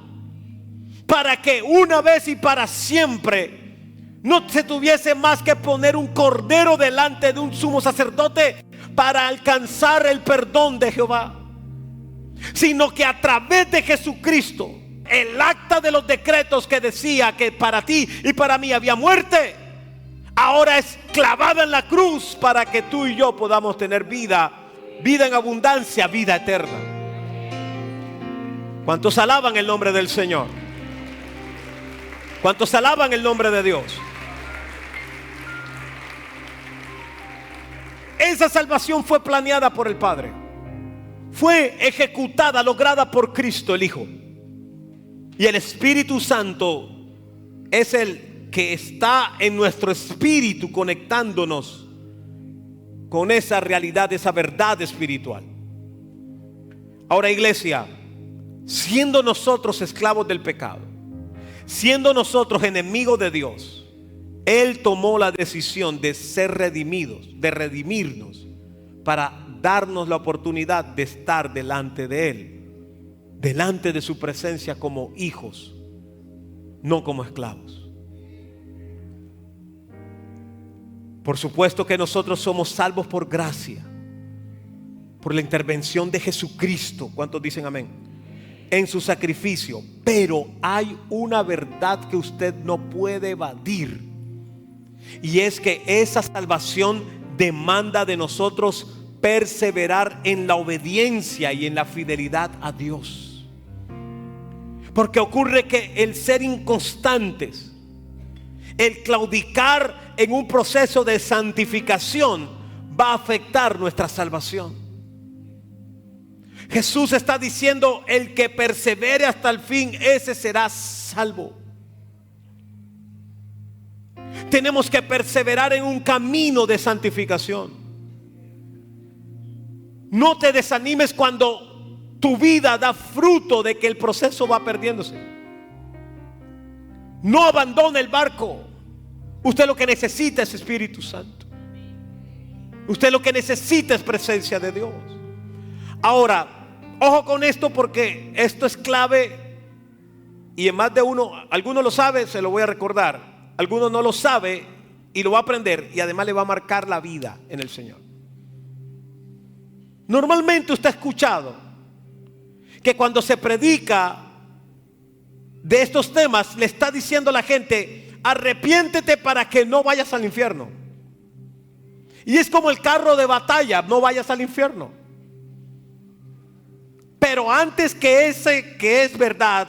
Speaker 2: para que una vez y para siempre no se tuviese más que poner un cordero delante de un sumo sacerdote para alcanzar el perdón de Jehová, sino que a través de Jesucristo, el acta de los decretos que decía que para ti y para mí había muerte, ahora es clavada en la cruz para que tú y yo podamos tener vida, vida en abundancia, vida eterna. ¿Cuántos alaban el nombre del Señor? ¿Cuántos alaban el nombre de Dios? Esa salvación fue planeada por el Padre, fue ejecutada, lograda por Cristo el Hijo. Y el Espíritu Santo es el que está en nuestro espíritu conectándonos con esa realidad, esa verdad espiritual. Ahora, iglesia, siendo nosotros esclavos del pecado, siendo nosotros enemigos de Dios, Él tomó la decisión de ser redimidos, de redimirnos, para darnos la oportunidad de estar delante de Él, delante de su presencia como hijos, no como esclavos. Por supuesto que nosotros somos salvos por gracia, por la intervención de Jesucristo. ¿Cuántos dicen amén? En su sacrificio. Pero hay una verdad que usted no puede evadir, y es que esa salvación demanda de nosotros perseverar en la obediencia y en la fidelidad a Dios. Porque ocurre que el ser inconstantes, el claudicar en un proceso de santificación, va a afectar nuestra salvación. Jesús está diciendo: el que persevere hasta el fin, ese será salvo. Tenemos que perseverar en un camino de santificación. No te desanimes cuando tu vida da fruto de que el proceso va perdiéndose. No abandone el barco. Usted lo que necesita es Espíritu Santo. Usted lo que necesita es presencia de Dios. Ahora, ojo con esto, porque esto es clave. Y en más de uno, alguno lo sabe, se lo voy a recordar. Alguno no lo sabe y lo va a aprender, y además le va a marcar la vida en el Señor. Normalmente usted ha escuchado que cuando se predica de estos temas, le está diciendo a la gente: arrepiéntete para que no vayas al infierno. Y es como el carro de batalla: no vayas al infierno. Pero antes que ese que es verdad,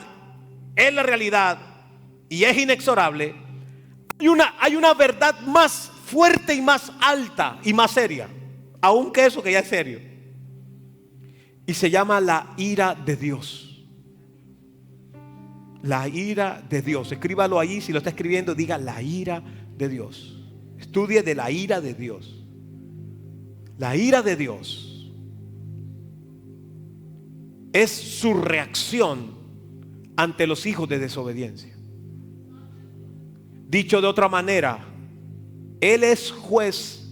Speaker 2: es la realidad y es inexorable, hay una verdad más fuerte y más alta y más seria, aun que eso que ya es serio, y se llama la ira de Dios. La ira de Dios. Escríbalo ahí, si lo está escribiendo, diga: la ira de Dios. Estudie de la ira de Dios. La ira de Dios es su reacción ante los hijos de desobediencia. Dicho de otra manera, Él es juez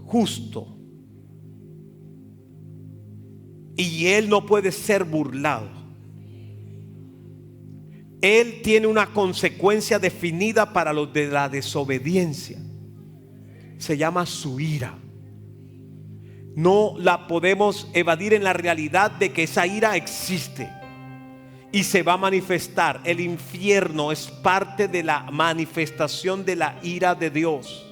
Speaker 2: justo y Él no puede ser burlado. Él tiene una consecuencia definida para los de la desobediencia. Se llama su ira. No la podemos evadir en la realidad de que esa ira existe y se va a manifestar. El infierno es parte de la manifestación de la ira de Dios.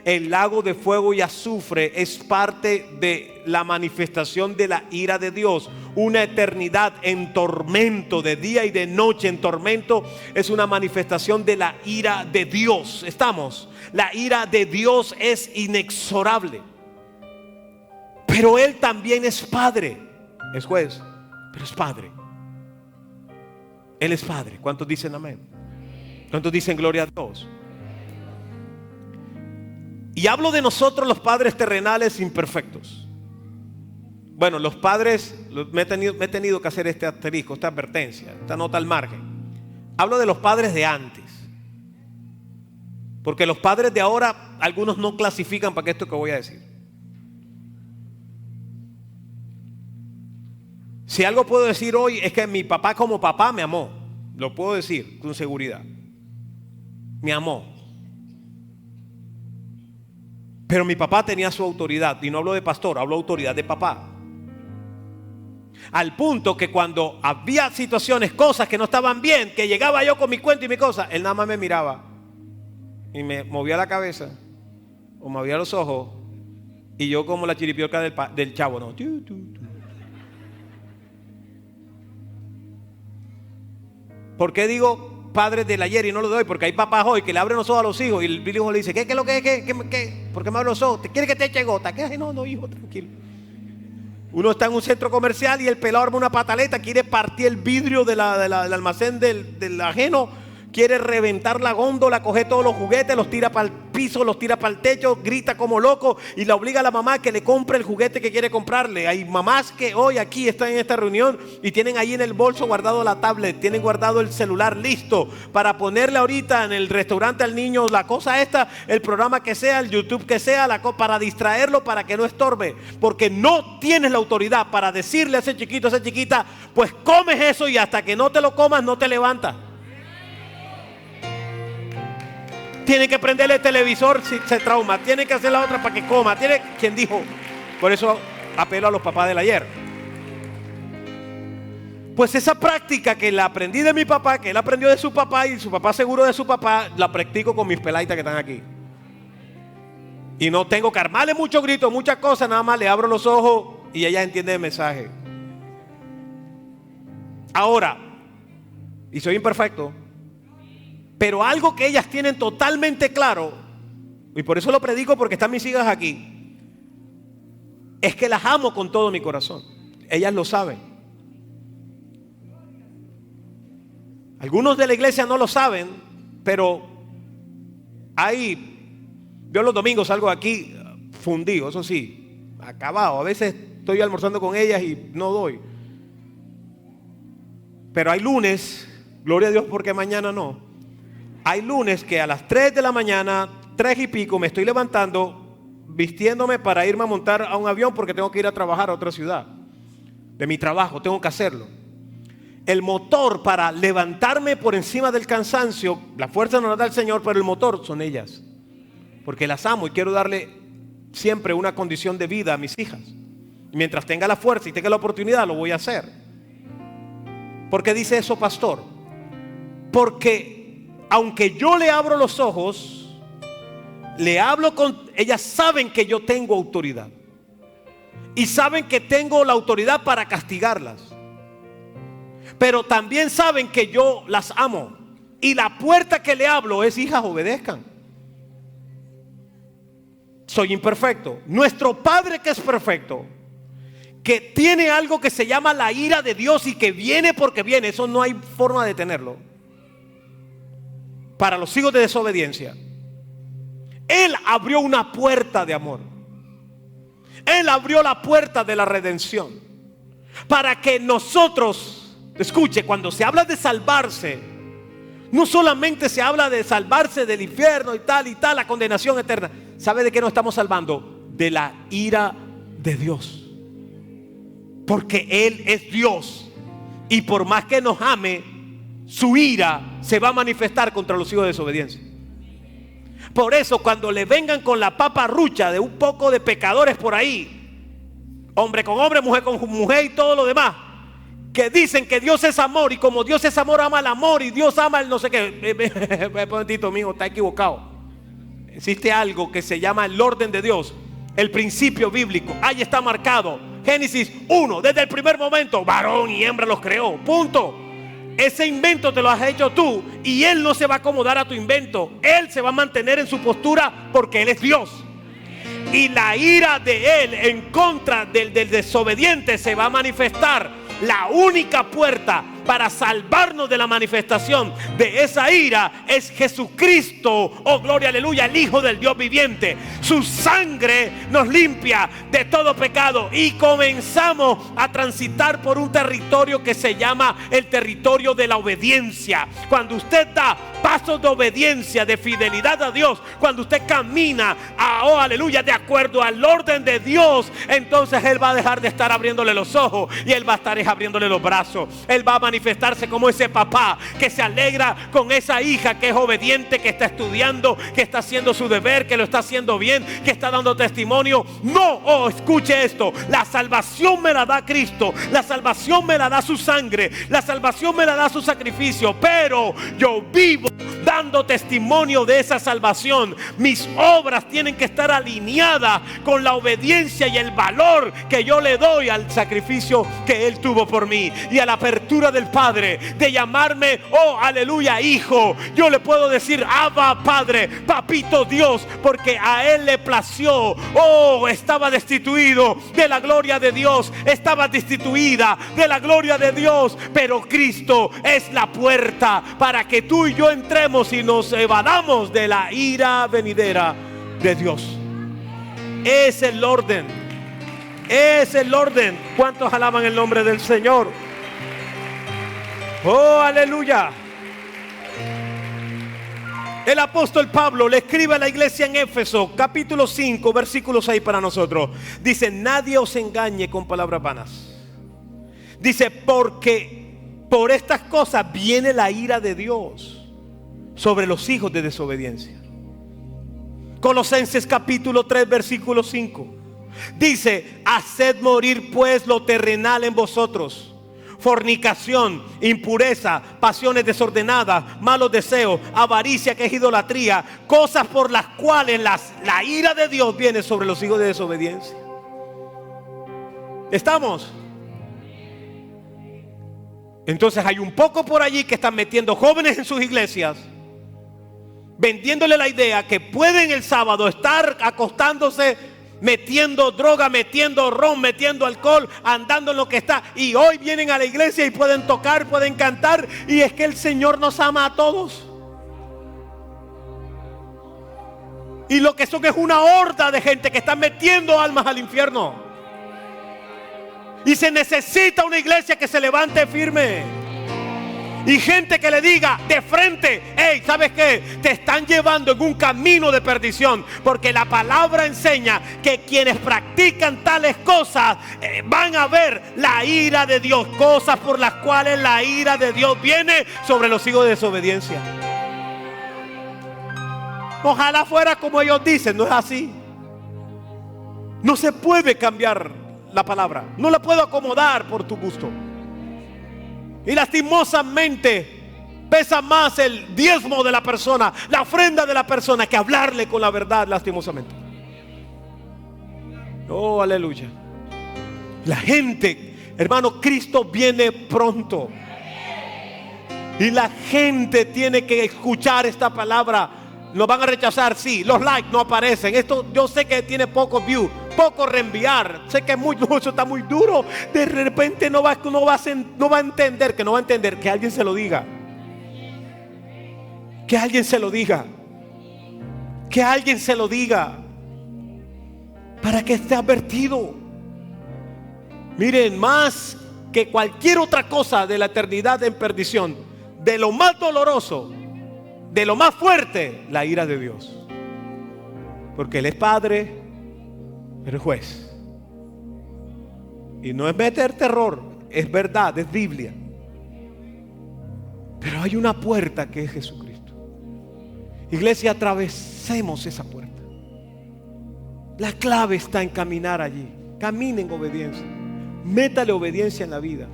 Speaker 2: El lago de fuego y azufre es parte de la manifestación de la ira de Dios. Una eternidad en tormento, de día y de noche en tormento, es una manifestación de la ira de Dios. ¿Estamos? La ira de Dios es inexorable. Pero Él también es Padre. Es juez, pero es Padre. Él es Padre. ¿Cuántos dicen amén? ¿Cuántos dicen gloria a Dios? Y hablo de nosotros los padres terrenales imperfectos. Bueno, los padres, me he tenido que hacer este asterisco, esta advertencia, esta nota al margen. Hablo de los padres de antes. Porque los padres de ahora, algunos no clasifican para esto que voy a decir. Si algo puedo decir hoy es que mi papá como papá me amó. Lo puedo decir con seguridad. Me amó. Pero mi papá tenía su autoridad. Y no hablo de pastor, hablo de autoridad de papá. Al punto que cuando había situaciones, cosas que no estaban bien, que llegaba yo con mi cuento y mi cosa, él nada más me miraba y me movía la cabeza o movía los ojos. Y yo como la chiripiorca del chavo, ¿no? ¿Por qué digo padres del ayer y no lo doy? Porque hay papás hoy que le abren los ojos a los hijos y el hijo le dice, ¿qué es lo que es? ¿Qué? ¿Por qué me abren los ojos? ¿Te quiere que te eche gota? ¿Qué? Ay, no, hijo, tranquilo. Uno está en un centro comercial y el pelado arma una pataleta, quiere partir el vidrio del almacén del ajeno, quiere reventar la góndola, coge todos los juguetes, los tira para el piso, los tira para el techo, grita como loco y le obliga a la mamá que le compre el juguete que quiere comprarle. Hay mamás que hoy aquí están en esta reunión y tienen ahí en el bolso guardado la tablet, tienen guardado el celular listo para ponerle ahorita en el restaurante al niño la cosa esta, el programa que sea, el YouTube que sea, para distraerlo, para que no estorbe, porque no tienes la autoridad para decirle a ese chiquito, a esa chiquita, pues comes eso y hasta que no te lo comas no te levantas. Tiene que prenderle el televisor si se trauma. Tiene que hacer la otra para que coma. ¿Quién dijo? Por eso apelo a los papás del ayer. Pues esa práctica que la aprendí de mi papá, que él aprendió de su papá y su papá seguro de su papá, la practico con mis peladitas que están aquí. Y no tengo que armarle mucho grito, muchas cosas, nada más le abro los ojos y ella entiende el mensaje. Ahora, y soy imperfecto, pero algo que ellas tienen totalmente claro, y por eso lo predico porque están mis hijas aquí, es que las amo con todo mi corazón. Ellas lo saben. Algunos de la iglesia no lo saben, pero yo los domingos salgo aquí fundido, eso sí, acabado. A veces estoy almorzando con ellas y no doy. Pero hay lunes, gloria a Dios porque mañana no. Hay lunes que a las 3 de la mañana, 3 y pico, me estoy levantando, vistiéndome para irme a montar a un avión porque tengo que ir a trabajar a otra ciudad. De mi trabajo, tengo que hacerlo. El motor para levantarme por encima del cansancio, la fuerza nos la da el Señor, pero el motor son ellas. Porque las amo y quiero darle siempre una condición de vida a mis hijas. Y mientras tenga la fuerza y tenga la oportunidad, lo voy a hacer. ¿Por qué dice eso, pastor? Porque aunque yo le abro los ojos, le hablo ellas saben que yo tengo autoridad. Y saben que tengo la autoridad para castigarlas. Pero también saben que yo las amo. Y la puerta que le hablo es: hijas, obedezcan. Soy imperfecto. Nuestro Padre, que es perfecto, que tiene algo que se llama la ira de Dios y que viene porque viene, eso no hay forma de detenerlo. Para los hijos de desobediencia, Él abrió una puerta de amor. Él abrió la puerta de la redención. Para que nosotros, escuche, cuando se habla de salvarse, no solamente se habla de salvarse del infierno y tal, la condenación eterna. ¿Sabe de qué nos estamos salvando? De la ira de Dios. Porque Él es Dios. Y por más que nos ame, su ira se va a manifestar contra los hijos de desobediencia. Por eso cuando le vengan con la paparrucha de un poco de pecadores por ahí, hombre con hombre, mujer con mujer y todo lo demás, que dicen que Dios es amor, y como Dios es amor, ama el amor, y Dios ama el no sé qué. Un momentito, mijo, está equivocado. Existe algo que se llama el orden de Dios, el principio bíblico. Ahí está marcado. Génesis 1, desde el primer momento, varón y hembra los creó, punto. Ese invento te lo has hecho tú, y Él no se va a acomodar a tu invento. Él se va a mantener en su postura porque Él es Dios. Y la ira de Él en contra del desobediente se va a manifestar. La única puerta para salvarnos de la manifestación de esa ira es Jesucristo, oh gloria, aleluya, el Hijo del Dios viviente. Su sangre nos limpia de todo pecado y comenzamos a transitar por un territorio que se llama el territorio de la obediencia. Cuando usted da pasos de obediencia, de fidelidad a Dios, cuando usted camina oh aleluya, de acuerdo al orden de Dios, entonces Él va a dejar de estar abriéndole los ojos y Él va a estar abriéndole los brazos. Él va a manifestarse como ese papá que se alegra con esa hija que es obediente, que está estudiando, que está haciendo su deber, que lo está haciendo bien, que está dando testimonio. No, escuche esto: la salvación me la da Cristo, la salvación me la da su sangre, la salvación me la da su sacrificio, pero yo vivo dando testimonio de esa salvación. Mis obras tienen que estar alineadas con la obediencia y el valor que yo le doy al sacrificio que Él tuvo por mí, y a la apertura del Padre de llamarme, oh aleluya, hijo. Yo le puedo decir Abba Padre, papito Dios, porque a Él le plació. Estaba destituido de la gloria de Dios, estaba destituida de la gloria de Dios, pero Cristo es la puerta para que tú y yo entremos y nos evadamos de la ira venidera de Dios. Es el orden, es el orden. ¿Cuántos alaban el nombre del Señor? Oh, aleluya. El apóstol Pablo le escribe a la iglesia en Éfeso, capítulo 5, versículo 6 para nosotros. Dice: nadie os engañe con palabras vanas. Dice: porque por estas cosas viene la ira de Dios sobre los hijos de desobediencia. Colosenses capítulo 3, versículo 5. Dice: haced morir pues lo terrenal en vosotros: fornicación, impureza, pasiones desordenadas, malos deseos, avaricia, que es idolatría, cosas por las cuales la ira de Dios viene sobre los hijos de desobediencia. ¿Estamos? Entonces hay un poco por allí que están metiendo jóvenes en sus iglesias, vendiéndole la idea que pueden el sábado estar acostándose, metiendo droga, metiendo ron, metiendo alcohol, andando en lo que está, y hoy vienen a la iglesia y pueden tocar, pueden cantar, y es que el Señor nos ama a todos. Y lo que son es una horda de gente que están metiendo almas al infierno. Y se necesita una iglesia que se levante firme, y gente que le diga de frente: hey, ¿sabes qué? Te están llevando en un camino de perdición, porque la palabra enseña que quienes practican tales cosas van a ver la ira de Dios, cosas por las cuales la ira de Dios viene sobre los hijos de desobediencia. Ojalá fuera como ellos dicen, no es así. No se puede cambiar la palabra, no la puedo acomodar por tu gusto. Y lastimosamente pesa más el diezmo de la persona, la ofrenda de la persona, que hablarle con la verdad, lastimosamente. Oh, aleluya. La gente, hermano, Cristo viene pronto, y la gente tiene que escuchar esta palabra. Lo van a rechazar, sí. Los likes no aparecen. Esto yo sé que tiene pocos views, poco reenviar. Sé que eso está muy duro. De repente no va a entender, que alguien se lo diga. Que alguien se lo diga. Que alguien se lo diga, para que esté advertido. Miren, más que cualquier otra cosa de la eternidad en perdición, de lo más doloroso, de lo más fuerte, la ira de Dios. Porque Él es Padre, pero es juez. Y no es meter terror, es verdad, es Biblia. Pero hay una puerta que es Jesucristo. Iglesia, atravesemos esa puerta. La clave está en caminar allí. Camine en obediencia. Métale obediencia en la vida,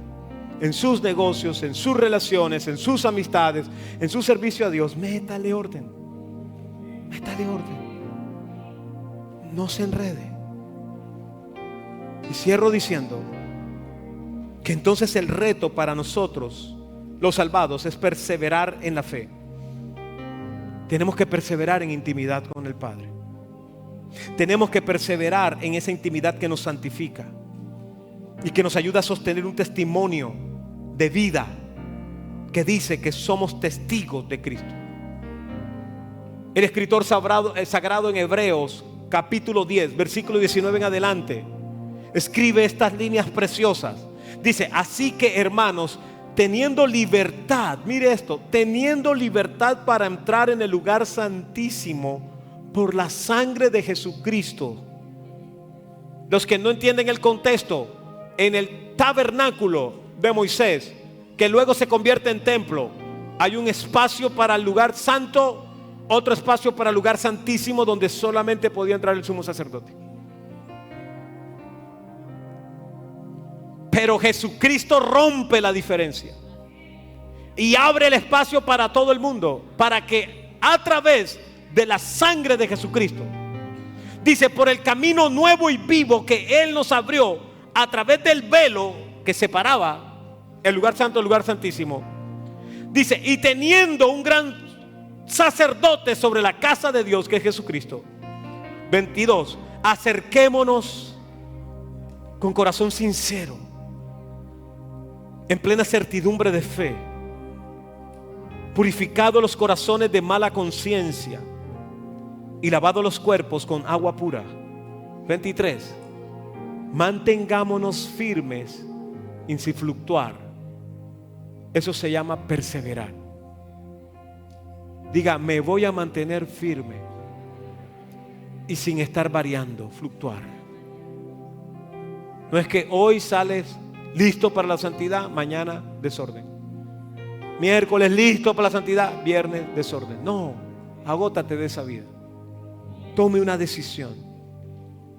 Speaker 2: en sus negocios, en sus relaciones, en sus amistades, en su servicio a Dios. Métale orden. Métale orden. No se enrede. Y cierro diciendo que entonces el reto para nosotros, los salvados, es perseverar en la fe. Tenemos que perseverar en intimidad con el Padre. Tenemos que perseverar en esa intimidad que nos santifica y que nos ayuda a sostener un testimonio de vida que dice que somos testigos de Cristo. El escritor sagrado en Hebreos capítulo 10, versículo 19 en adelante, escribe estas líneas preciosas. Dice: así que, hermanos, teniendo libertad, mire esto, teniendo libertad para entrar en el lugar santísimo por la sangre de Jesucristo. Los que no entienden el contexto, en el tabernáculo de Moisés, que luego se convierte en templo, hay un espacio para el lugar santo, otro espacio para el lugar santísimo, donde solamente podía entrar el sumo sacerdote. Pero Jesucristo rompe la diferencia y abre el espacio para todo el mundo, para que a través de la sangre de Jesucristo, dice, por el camino nuevo y vivo que Él nos abrió a través del velo que separaba el lugar santo del lugar santísimo, dice, y teniendo un gran sacerdote sobre la casa de Dios, que es Jesucristo. 22. Acerquémonos con corazón sincero, en plena certidumbre de fe, purificados los corazones de mala conciencia y lavados los cuerpos con agua pura. 23. Mantengámonos firmes y sin fluctuar. Eso se llama perseverar. Diga: me voy a mantener firme y sin estar variando, fluctuar. No es que hoy sales listo para la santidad, mañana desorden. Miércoles listo para la santidad, viernes desorden. No, agótate de esa vida. Tome una decisión.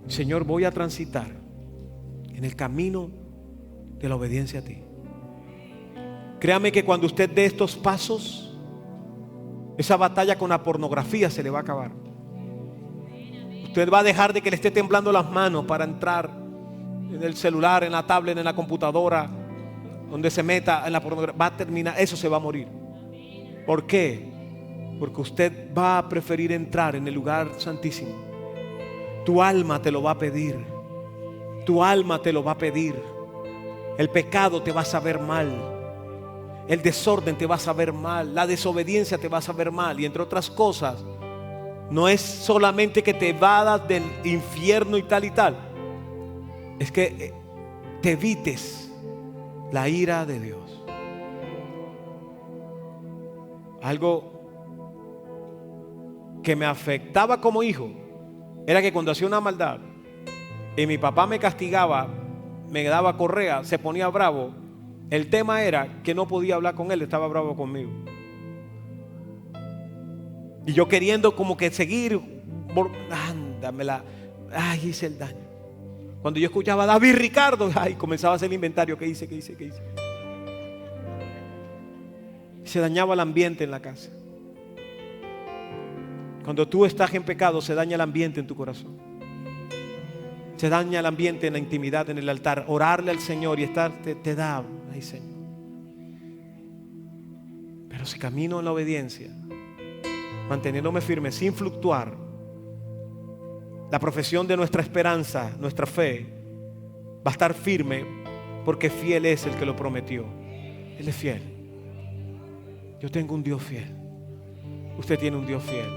Speaker 2: Señor, voy a transitar en el camino de la obediencia a ti. Créame que cuando usted dé estos pasos, esa batalla con la pornografía se le va a acabar. Usted va a dejar de que le esté temblando las manos para entrar en el celular, en la tablet, en la computadora, donde se meta en la pornografía. Va a terminar, eso se va a morir. ¿Por qué? Porque usted va a preferir entrar en el lugar santísimo. Tu alma te lo va a pedir. Tu alma te lo va a pedir. El pecado te va a saber mal. El desorden te va a saber mal. La desobediencia te va a saber mal. Y entre otras cosas, no es solamente que te vadas del infierno y tal, es que te evites la ira de Dios. Algo que me afectaba como hijo era que cuando hacía una maldad y mi papá me castigaba, me daba correa, se ponía bravo, el tema era que no podía hablar con él, estaba bravo conmigo. Y yo queriendo como que seguir, ándamela, ay, hice el daño. Cuando yo escuchaba David Ricardo, ay, comenzaba a hacer el inventario, ¿qué hice? Se dañaba el ambiente en la casa. Cuando tú estás en pecado, se daña el ambiente en tu corazón. Se daña el ambiente en la intimidad, en el altar. Orarle al Señor y estar te da, ay Señor. Pero si camino en la obediencia, manteniéndome firme, sin fluctuar, la profesión de nuestra esperanza, nuestra fe, va a estar firme, porque fiel es el que lo prometió. Él es fiel. Yo tengo un Dios fiel. Usted tiene un Dios fiel.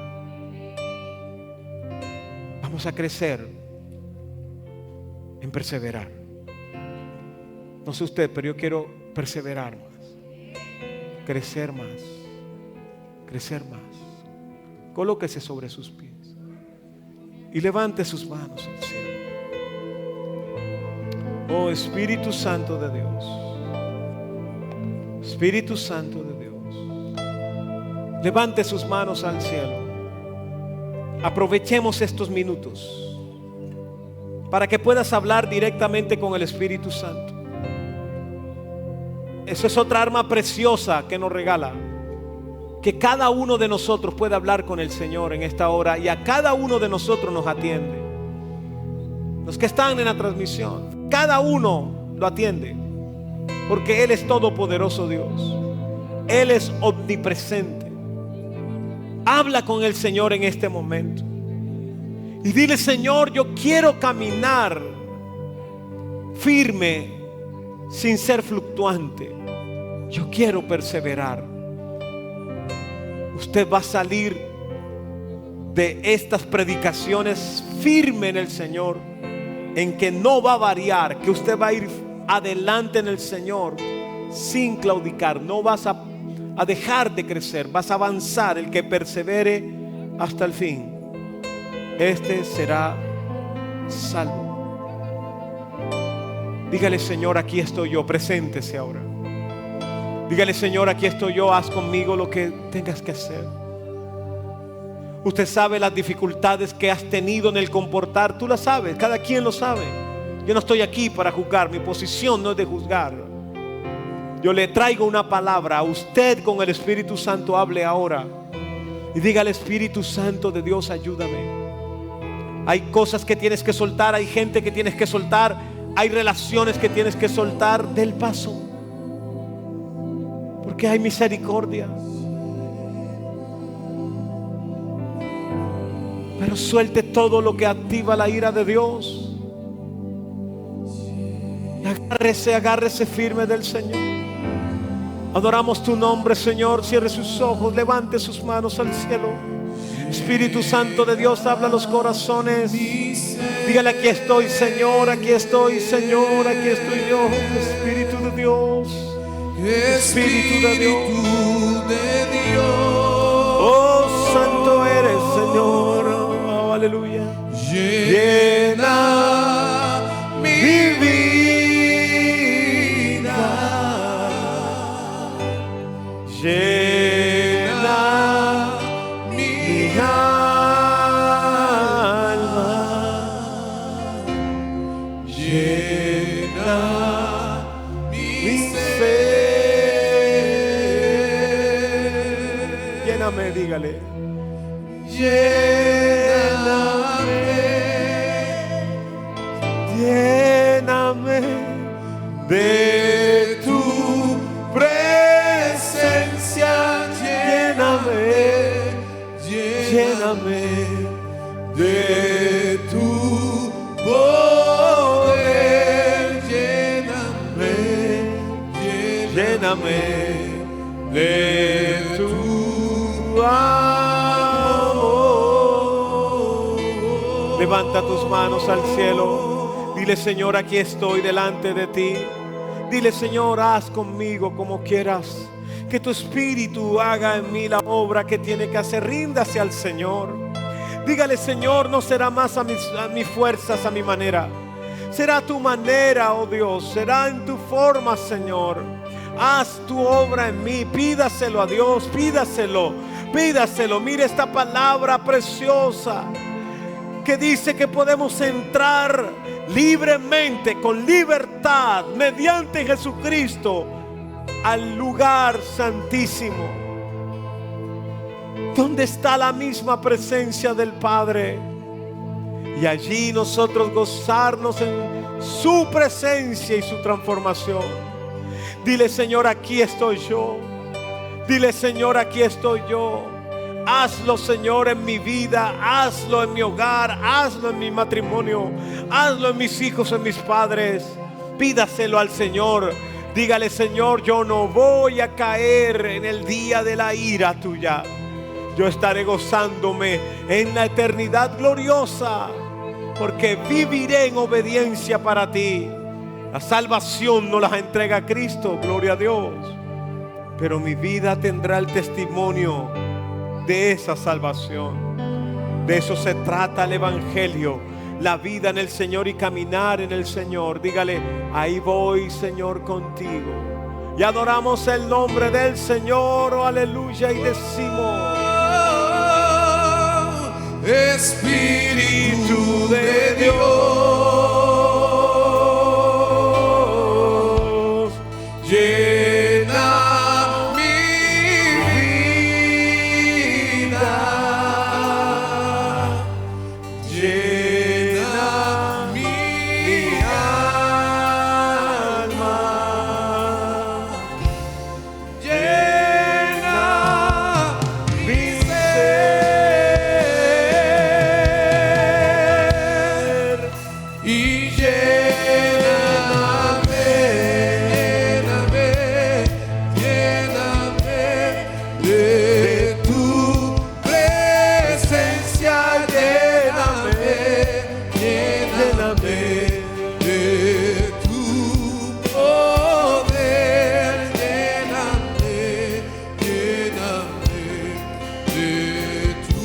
Speaker 2: Vamos a crecer en perseverar. No sé usted, pero yo quiero perseverar más. Crecer más. Crecer más. Colóquese sobre sus pies y levante sus manos al cielo. Oh Espíritu Santo de Dios. Espíritu Santo de Dios. Levante sus manos al cielo. Aprovechemos estos minutos para que puedas hablar directamente con el Espíritu Santo. Eso es otra arma preciosa que nos regala. Que cada uno de nosotros pueda hablar con el Señor en esta hora, y a cada uno de nosotros nos atiende. Los que están en la transmisión, cada uno lo atiende, porque Él es todopoderoso Dios. Él es omnipresente. Habla con el Señor en este momento y dile: Señor, yo quiero caminar firme sin ser fluctuante. Yo quiero perseverar. Usted va a salir de estas predicaciones firme en el Señor, en que no va a variar, que usted va a ir adelante en el Señor sin claudicar. No vas a dejar de crecer, vas a avanzar. El que persevere hasta el fin, este será salvo. Dígale: Señor, aquí estoy yo. Preséntese ahora. Dígale: Señor, aquí estoy yo, haz conmigo lo que tengas que hacer. Usted sabe las dificultades que has tenido en el comportar. Tú las sabes, cada quien lo sabe. Yo no estoy aquí para juzgar, mi posición no es de juzgar. Yo le traigo una palabra a usted. Con el Espíritu Santo hable ahora y dígale: Espíritu Santo de Dios, ayúdame. Hay cosas que tienes que soltar, hay gente que tienes que soltar, hay relaciones que tienes que soltar. Del paso, porque hay misericordia. Pero suelte todo lo que activa la ira de Dios. Y agárrese firme del Señor. Adoramos tu nombre, Señor. Cierre sus ojos, levante sus manos al cielo. Espíritu Santo de Dios, habla a los corazones. Dígale: aquí estoy, Señor, aquí estoy, Señor, aquí estoy yo. Espíritu de Dios, Espíritu de Dios. Oh, santo eres, Señor. Oh, aleluya. Llena mi vida. Llena mi alma. Llena mi ser. Lléname, dígale. Lléname, lléname de tu presencia. Lléname, lléname de tu poder. Lléname, lléname de tu amor. Levanta tus manos al cielo. Dile: Señor, aquí estoy delante de ti. Dile: Señor, haz conmigo como quieras. Que tu Espíritu haga en mí la obra que tiene que hacer. Ríndase al Señor. Dígale: Señor, no será más a mis fuerzas, a mi manera. Será a tu manera, oh Dios. Será en tu forma, Señor. Haz tu obra en mí. Pídaselo a Dios, pídaselo, pídaselo. Mire esta palabra preciosa que dice que podemos entrar libremente, con libertad, mediante Jesucristo, al lugar santísimo, donde está la misma presencia del Padre. Y allí nosotros gozarnos en su presencia y su transformación. Dile: Señor, aquí estoy yo. Dile: Señor, aquí estoy yo. Hazlo, Señor, en mi vida. Hazlo en mi hogar. Hazlo en mi matrimonio. Hazlo en mis hijos, en mis padres. Pídaselo al Señor. Dígale: Señor, yo no voy a caer en el día de la ira tuya. Yo estaré gozándome en la eternidad gloriosa, porque viviré en obediencia para ti. La salvación nos la entrega Cristo, gloria a Dios. Pero mi vida tendrá el testimonio de esa salvación. De eso se trata el Evangelio, la vida en el Señor y caminar en el Señor. Dígale, ahí voy, Señor, contigo. Y adoramos el nombre del Señor, oh, aleluya, y decimos: Espíritu de Dios, llena mi vida, llena mi alma, llena mi ser y lléname, lléname de tu presencia, lléname de tu poder, lléname de tu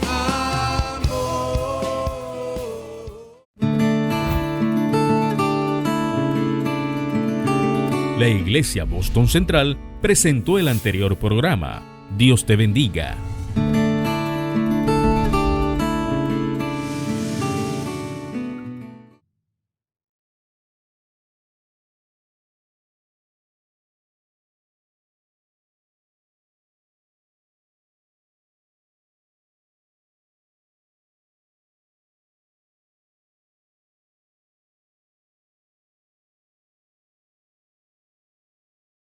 Speaker 2: amor.
Speaker 1: La Iglesia Boston Central presentó el anterior programa. Dios te bendiga.